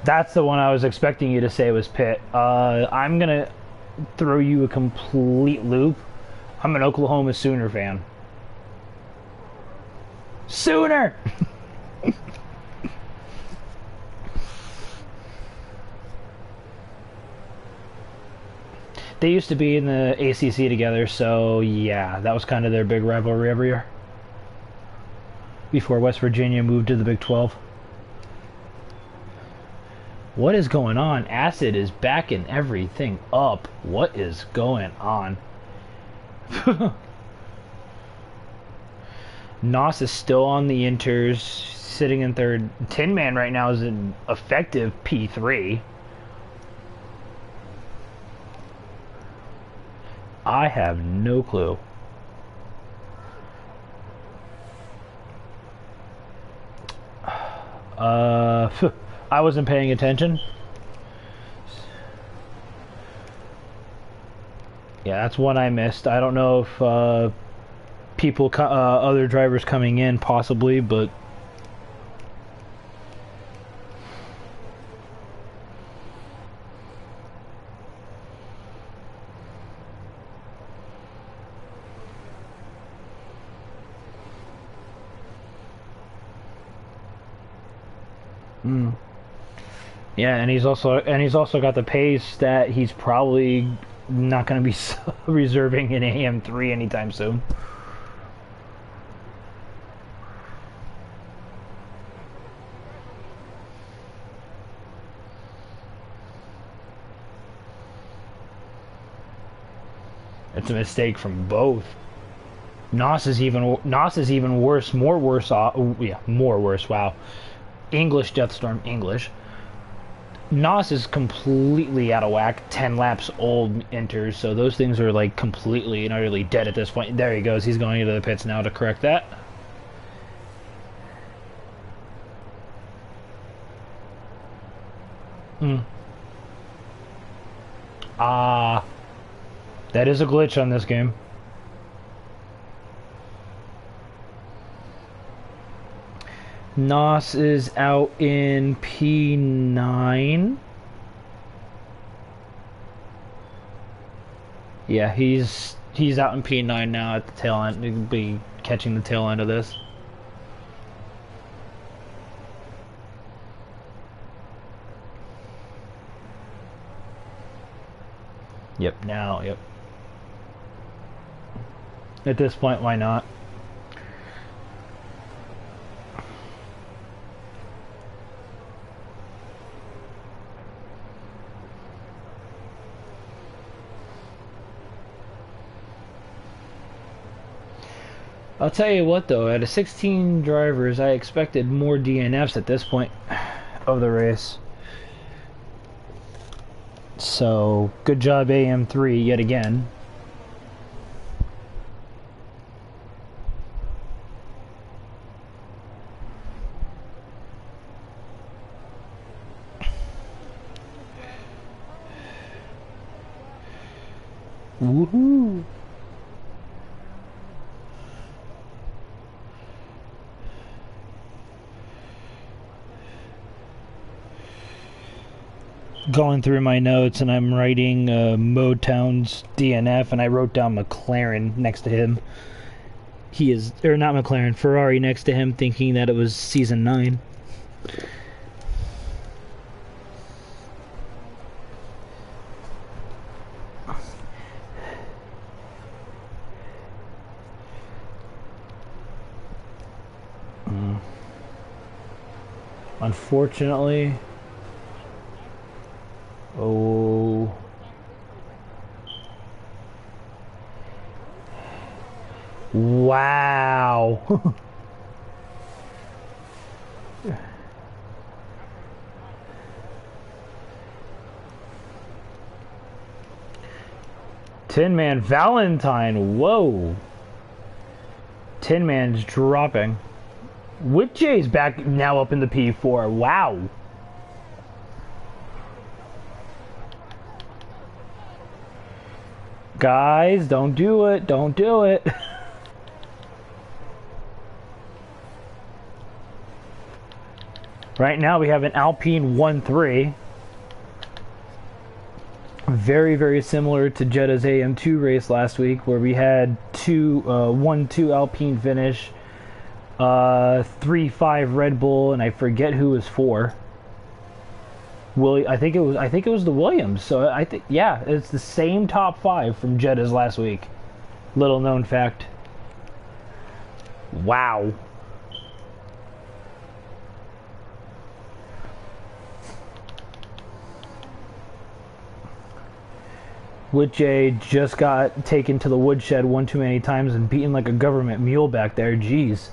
That's the one I was expecting you to say was Pitt. I'm gonna throw you a complete loop. I'm an Oklahoma Sooner fan. Sooner! They used to be in the ACC together, so yeah, that was kind of their big rivalry every year. Before West Virginia moved to the Big 12. What is going on? Acid is backing everything up. What is going on? Nos is still on the inters, sitting in third. Tin Man right now is an effective P3. I have no clue. I wasn't paying attention. Yeah, that's one I missed. I don't know if people, other drivers coming in, possibly, but yeah, and he's also got the pace that he's probably not going to be reserving in AM3 anytime soon. It's a mistake from both. Nos is even worse, more worse. Yeah, more worse. Wow. English DeathStorm English. Nos is completely out of whack. 10 laps old enters, so those things are like completely and utterly dead at this point. There he goes. He's going into the pits now to correct that. That is a glitch on this game. Nos is out in P9. Yeah, he's out in P9 now at the tail end. He'll be catching the tail end of this. Yep, now, yep. At this point, why not? I'll tell you what though, out of 16 drivers, I expected more DNFs at this point of the race. So, good job AM3 yet again. Woohoo! Going through my notes and I'm writing Motown's DNF, and I wrote down McLaren next to him. He is, or not McLaren, Ferrari next to him, thinking that it was season 9. Unfortunately. Oh. Wow. Tin Man Valentine. Whoa. Tin Man's dropping. With Jay's back now up in the P4. Wow. Guys, don't do it. Don't do it. Right now we have an Alpine 1-3. Very, very similar to Jeddah's AM2 race last week, where we had 1-2 Alpine finish, 3-5 Red Bull, and I forget who was 4. I think it was the Williams. So I think, yeah, it's the same top 5 from Jeddah's last week. Little known fact. Wow. Wood J just got taken to the woodshed one too many times and beaten like a government mule back there. Jeez.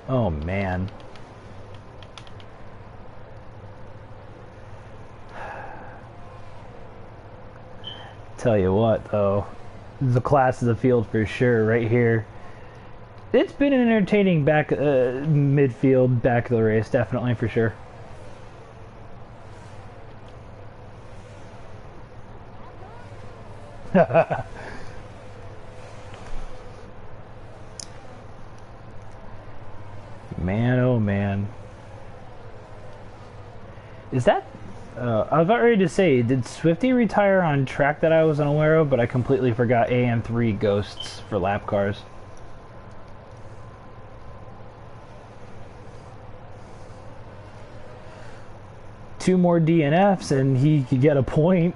Oh man. Tell you what though, the class of the field for sure right here. It's been an entertaining midfield back of the race, definitely for sure. Man, oh man. Is that... I was about ready to say, did Swifty retire on track that I was unaware of, but I completely forgot AM3 ghosts for lap cars. Two more DNFs and he could get a point.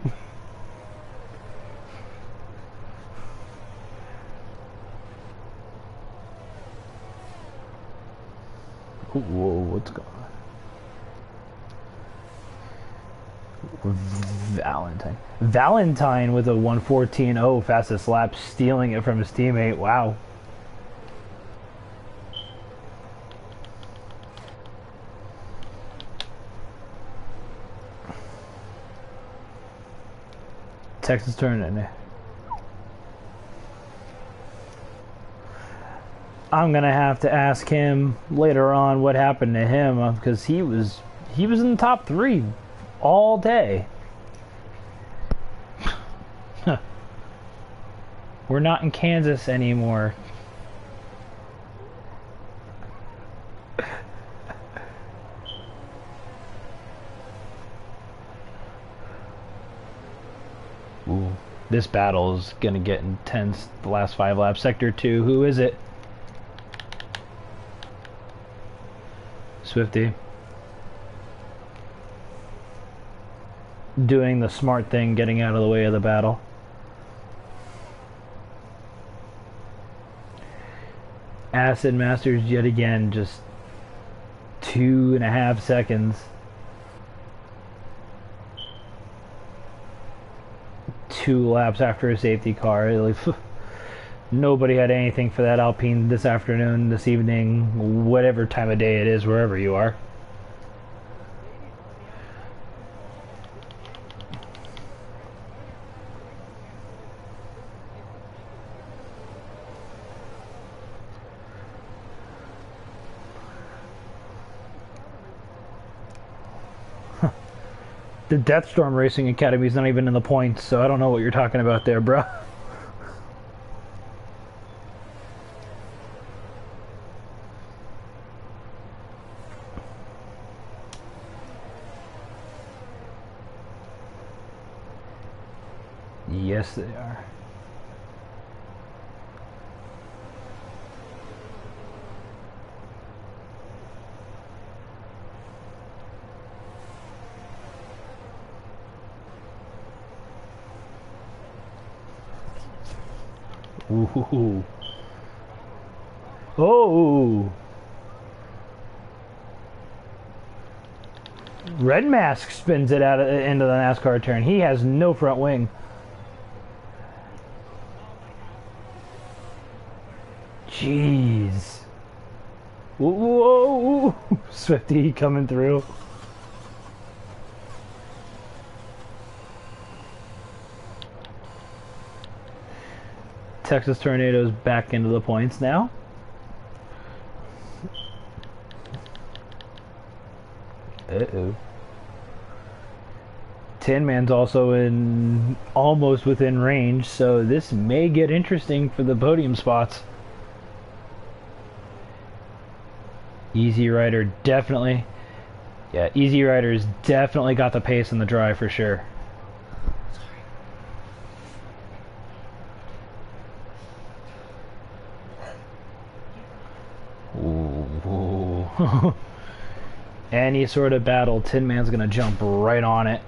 Whoa, what's going on? Valentine with a 1:14.0 fastest lap, stealing it from his teammate. Wow. Texas turn in. I'm gonna have to ask him later on what happened to him, because he was in the top 3 all day. We're not in Kansas anymore. Ooh, this battle is gonna get intense. The last 5 laps. Sector 2, who is it? Swifty. Doing the smart thing, getting out of the way of the battle. Acid Masters yet again, just 2.5 seconds. 2 laps after a safety car. Like, nobody had anything for that Alpine this afternoon, this evening, whatever time of day it is, wherever you are. The DeathStorm Racing Academy is not even in the points, so I don't know what you're talking about there, bro. Yes, they are. Ooh. Oh. Red Mask spins it out into the NASCAR turn. He has no front wing. Jeez. Whoa. Swifty coming through. Texas Tornado's back into the points now. Uh-oh. Tin Man's also in almost within range, so this may get interesting for the podium spots. Easy Rider definitely. Yeah, Easy Rider's definitely got the pace in the drive for sure. Ooh. Any sort of battle, Tin Man's gonna jump right on it.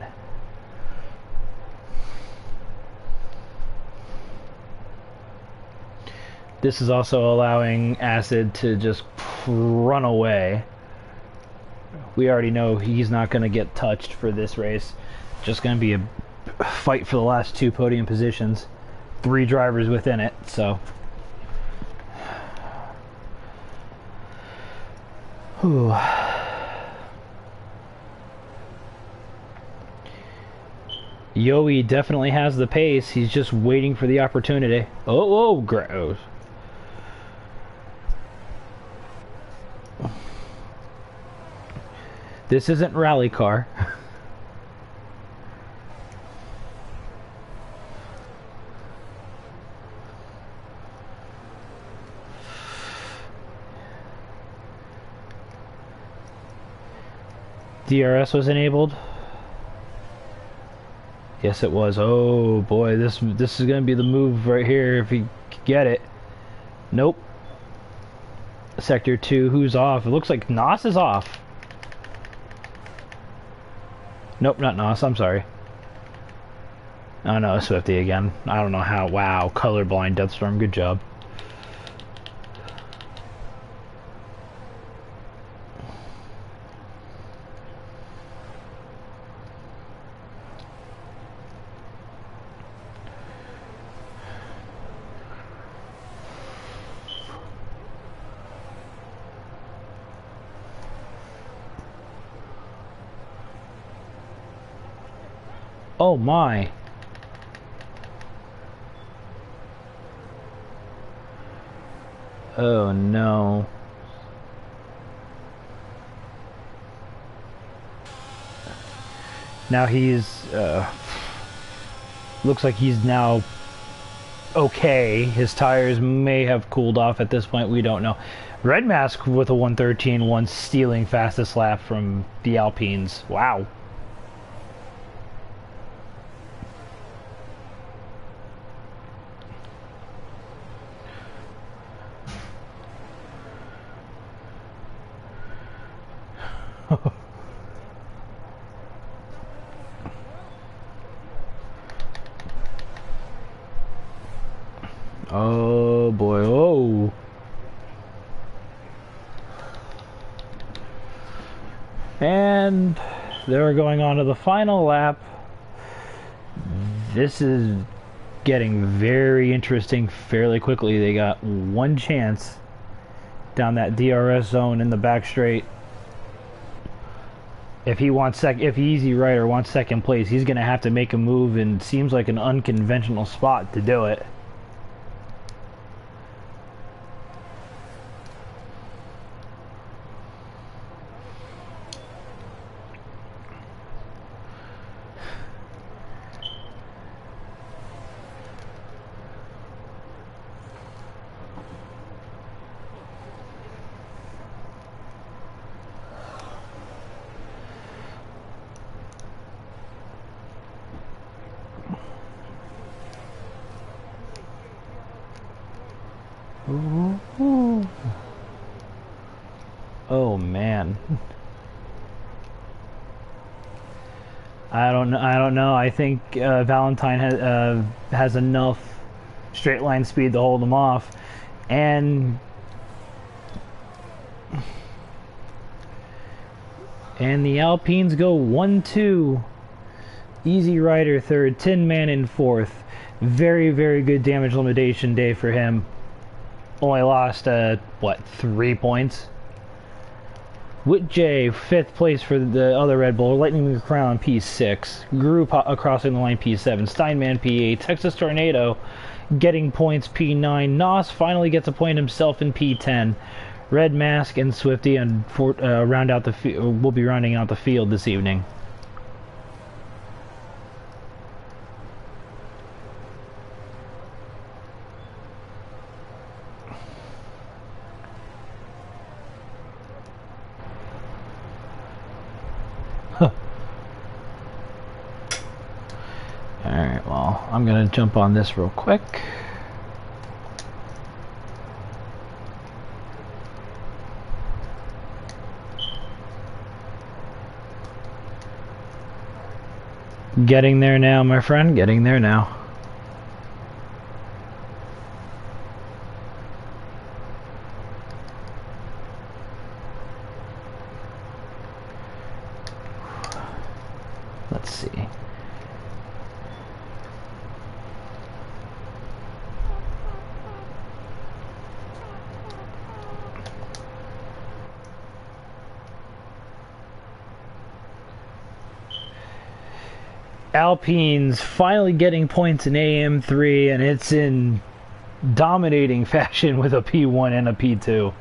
This is also allowing Acid to just run away. We already know he's not going to get touched for this race. Just going to be a fight for the last 2 podium positions. 3 drivers within it, so. Whew. Yoey definitely has the pace. He's just waiting for the opportunity. Oh, gross. This isn't rally car. DRS was enabled. Yes, it was. Oh boy, this is gonna be the move right here if he can get it. Nope. Sector 2, who's off? It looks like Nos is off. Nope, not Nos, I'm sorry. Oh no, Swifty again. I don't know how. Wow, colorblind DeathStorm, good job. Oh my. Oh no. Now he's looks like he's now okay. His tires may have cooled off at this point, we don't know. Red Mask with a 113-1 stealing fastest lap from the Alpines. Wow. Oh boy, oh. And they're going on to the final lap. This is getting very interesting fairly quickly. They got one chance down that DRS zone in the back straight. If Easy Rider wants second place, he's gonna have to make a move, and seems like an unconventional spot to do it. Ooh. Oh man. I don't know. I think Valentine has enough straight line speed to hold him off, and the Alpines go 1-2. Easy Rider third, Tin Man in fourth. Very, very good damage limitation day for him. Only lost, what, 3 points? Whit J, 5th place for the other Red Bull. Lightning McCrown, P6. Guru crossing the line, P7. Steinman, P8. Texas Tornado getting points P9. Nos finally gets a point himself in P10. Red Mask and Swifty and round out the will be rounding out the field this evening. Alright, well, I'm gonna jump on this real quick. Getting there now, my friend, getting there now. Let's see. Alpine's finally getting points in AM3, and it's in dominating fashion with a P1 and a P2.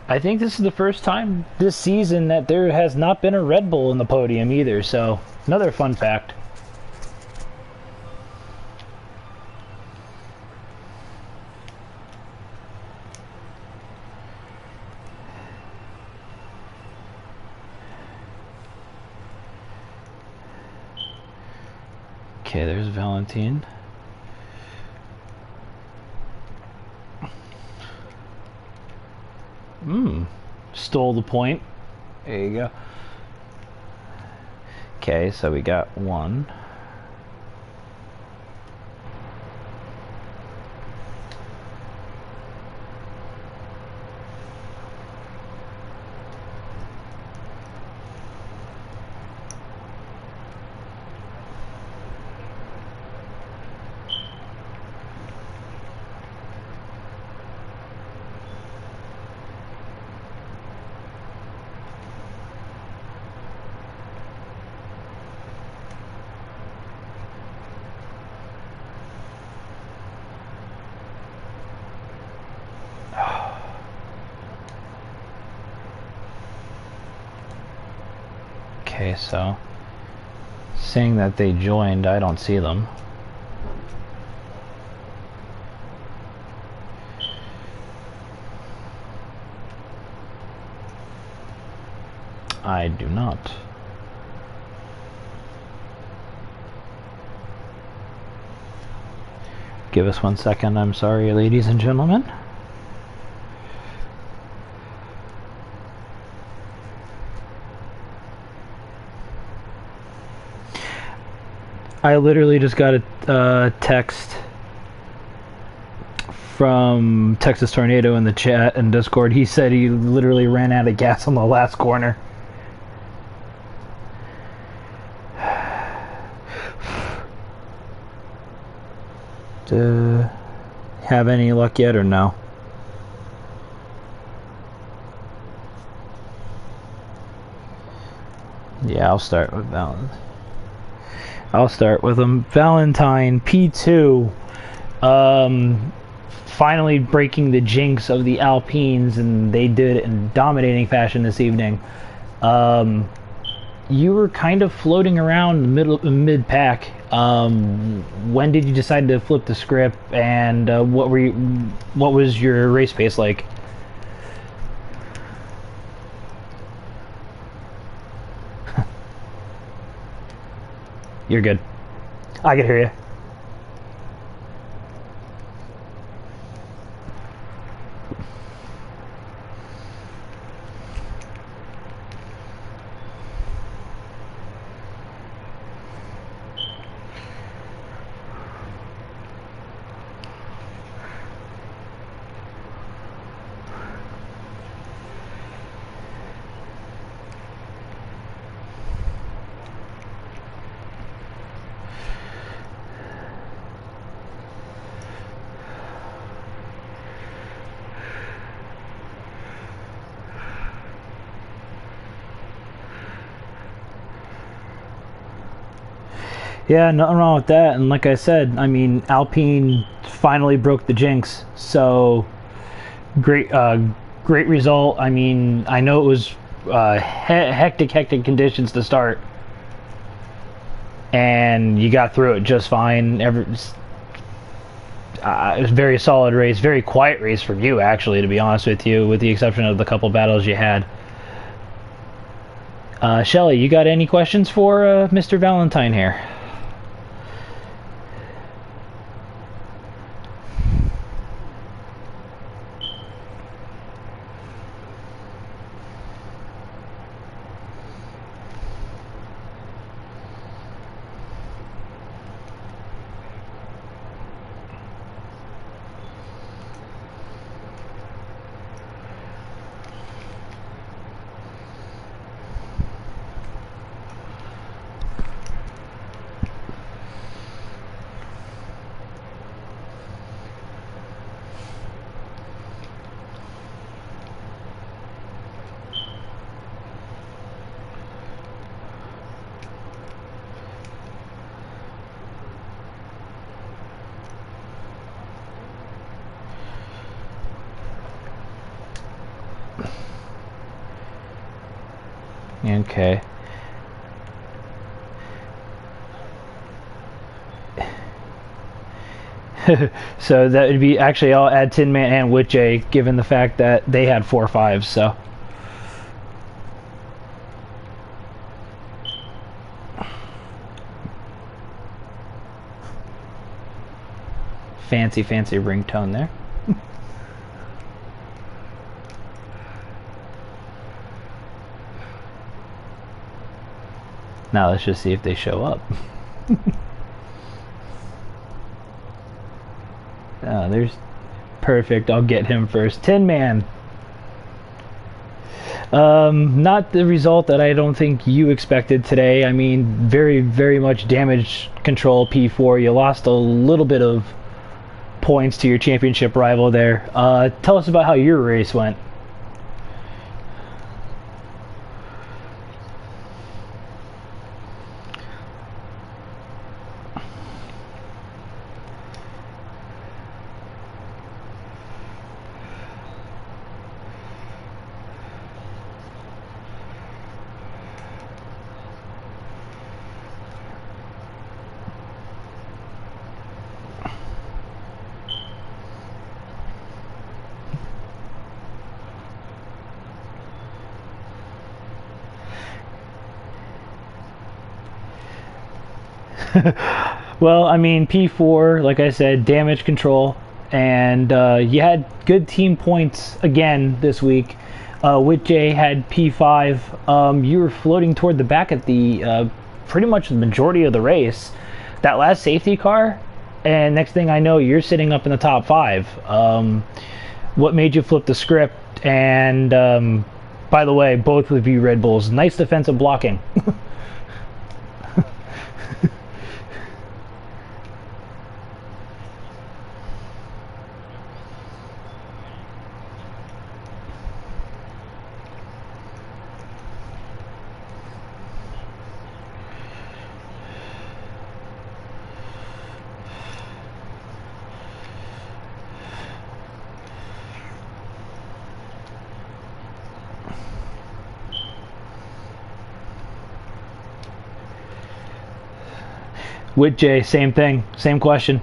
I think this is the first time this season that there has not been a Red Bull in the podium either, so another fun fact. Okay, there's Valentine. Stole the point. There you go. Okay, so we got one. Okay, so saying that they joined, I don't see them. I do not. Give us 1 second, I'm sorry, ladies and gentlemen. I literally just got a text from Texas Tornado in the chat and Discord. He said he literally ran out of gas on the last corner. Have any luck yet or no? Yeah, I'll start with Valentine. I'll start with them. Valentine P2, finally breaking the jinx of the Alpines, and they did it in dominating fashion this evening. You were kind of floating around the mid-pack. When did you decide to flip the script, and what was your race pace like? You're good. I can hear you. Yeah, nothing wrong with that. And like I said, I mean, Alpine finally broke the jinx. So great, great result. I mean, I know it was hectic conditions to start, and you got through it just fine. It was a very solid race, very quiet race from you, actually, to be honest with you, with the exception of the couple battles you had. Shelly, you got any questions for Mr. Valentine here? Okay. So that would be, actually, I'll add Tin Man and Witch given the fact that they had 4-5s, so. Fancy ringtone there. Now let's just see if they show up. Oh, there's perfect. I'll get him first. Tin Man. Not the result that I don't think you expected today. I mean, very much damage control P4. You lost a little bit of points to your championship rival there. Tell us about how your race went. Well, I mean, P4, like I said, damage control, and you had good team points again this week. With Jay had P5. You were floating toward the back at the pretty much the majority of the race. That last safety car, and next thing I know, you're sitting up in the top 5. What made you flip the script? And by the way, both of you Red Bulls, nice defensive blocking. With Jay, same thing, same question.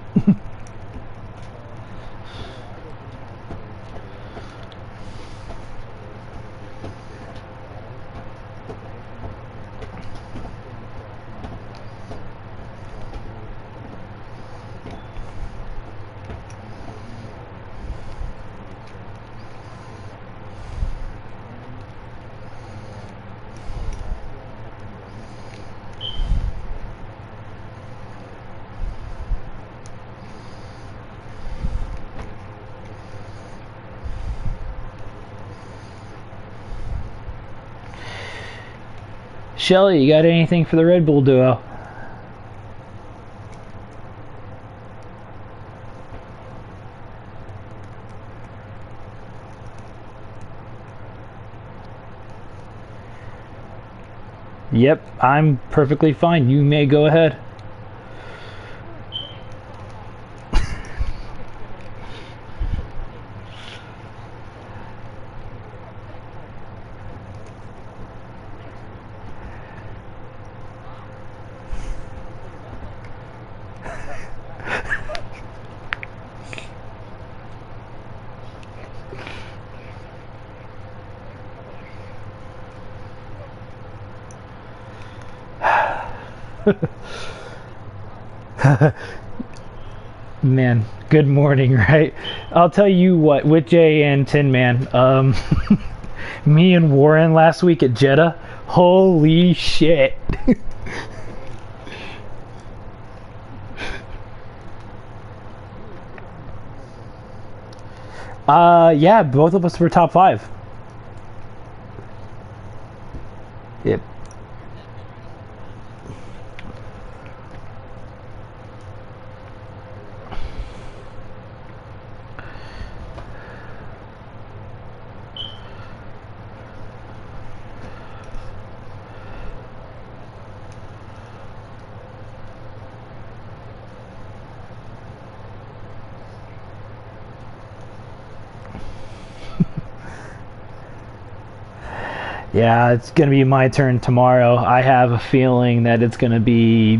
Shelly, you got anything for the Red Bull duo? Yep, I'm perfectly fine. You may go ahead. Man, good morning, right? I'll tell you what, with Jay and Tin Man, me and Warren last week at Jeddah, holy shit. Yeah, both of us were top 5. Yep. Yeah, it's going to be my turn tomorrow. I have a feeling that it's going to be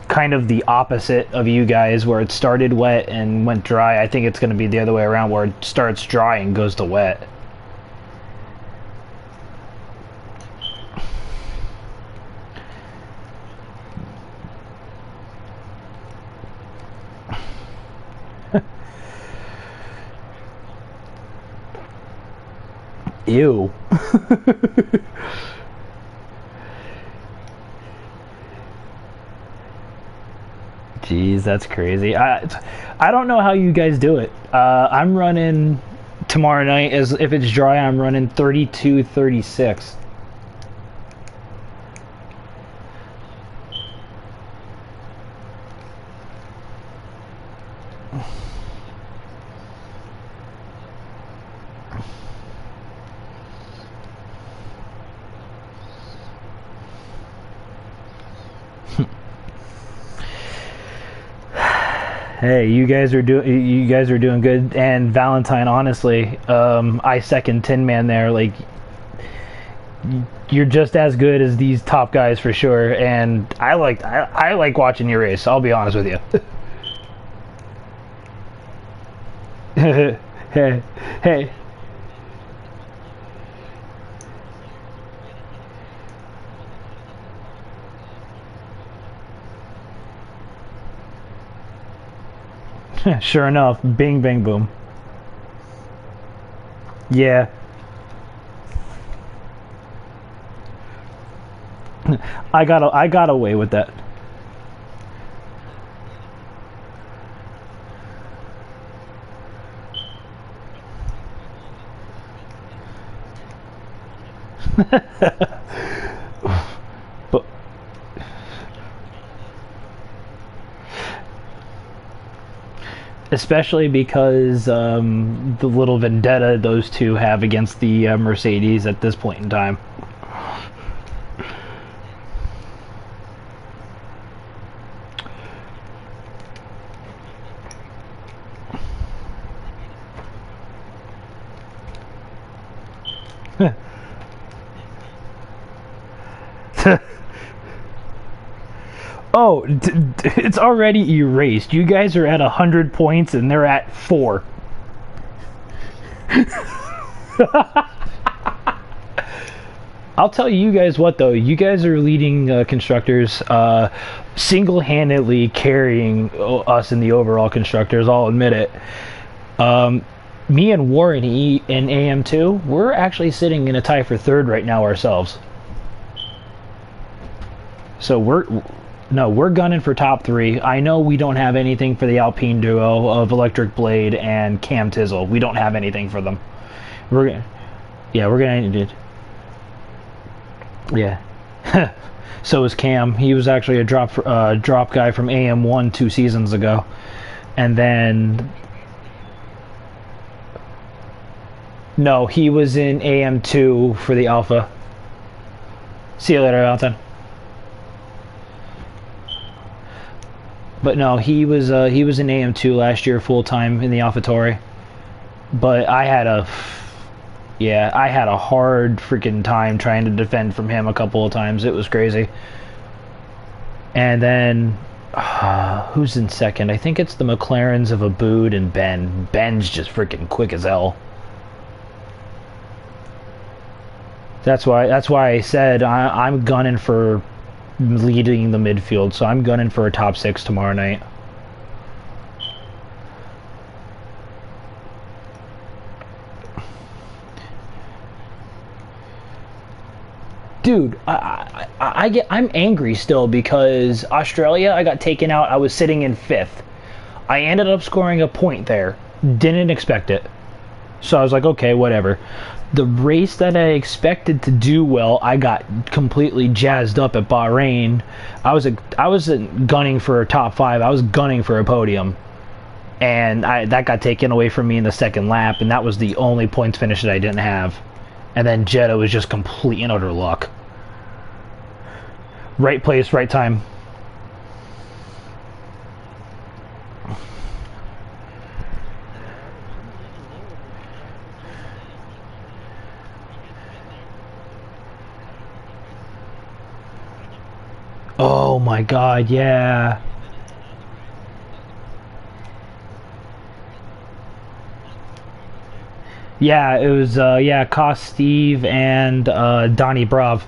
kind of the opposite of you guys, where it started wet and went dry. I think it's going to be the other way around, where it starts dry and goes to wet. Ew. Jeez, that's crazy. I don't know how you guys do it. I'm running tomorrow night, as if it's dry, I'm running 32, 36. Hey, you guys are doing good. And Valentine, honestly, I second Tin Man there. Like, you're just as good as these top guys for sure. And I like watching you race. I'll be honest with you. Hey, hey. Sure enough, bing, bang, boom. Yeah. I got away with that. But especially because the little vendetta those two have against the Mercedes at this point in time. Oh, it's already erased. You guys are at 100 points and they're at 4. I'll tell you guys what, though. You guys are leading constructors, single-handedly carrying us in the overall constructors. I'll admit it. Me and Warren in AM2, we're actually sitting in a tie for 3rd right now ourselves. So we're gunning for top 3. I know we don't have anything for the Alpine duo of Electric Blade and Cam Tizzle. We don't have anything for them. We're gonna need it. Yeah. So is Cam. He was actually a drop guy from AM1 2 seasons ago, and then no, he was in AM2 for the Alpha. See you later, Valentine. But no, he was in AM2 last year full time in the AlphaTauri. But I had a hard freaking time trying to defend from him a couple of times. It was crazy. And then who's in second? I think it's the McLarens of Abood and Ben. Ben's just freaking quick as hell. That's why I said I'm gunning for leading the midfield, so I'm gunning for a top 6 tomorrow night. Dude, I'm angry still because Australia, I got taken out. I was sitting in 5th. I ended up scoring a point there. Didn't expect it. So I was like, okay, whatever. The race that I expected to do well, I got completely jazzed up at Bahrain. I wasn't gunning for a top 5. I was gunning for a podium. And that got taken away from me in the second lap, and that was the only points finish that I didn't have. And then Jeddah was just complete and utter luck. Right place, right time. Oh my god, yeah. Yeah, it was, yeah, COS Steve and Donnie Brav.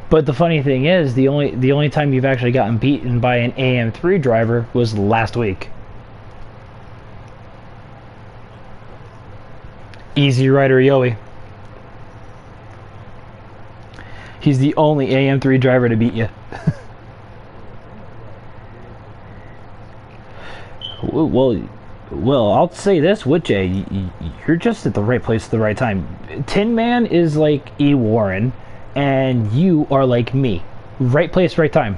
But the funny thing is, the only time you've actually gotten beaten by an AM3 driver was last week. Easy Rider Yoey. He's the only AM3 driver to beat you. Well, I'll say this, Jay, you're just at the right place at the right time. Tin Man is like E. Warren, and you are like me. Right place, right time.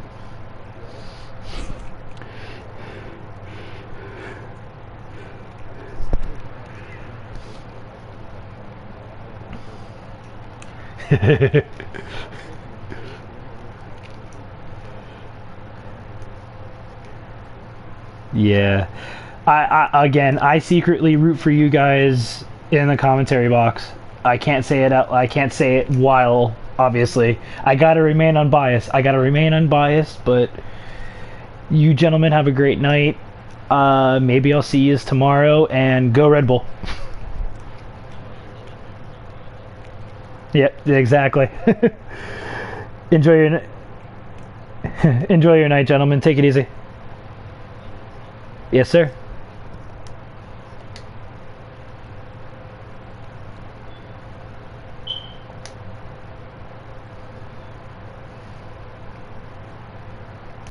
Yeah. I secretly root for you guys in the commentary box. I can't say it while, obviously. I gotta remain unbiased. But you gentlemen have a great night. Maybe I'll see you tomorrow, and go Red Bull. Yep, exactly. Enjoy your night, gentlemen. Take it easy. Yes, sir.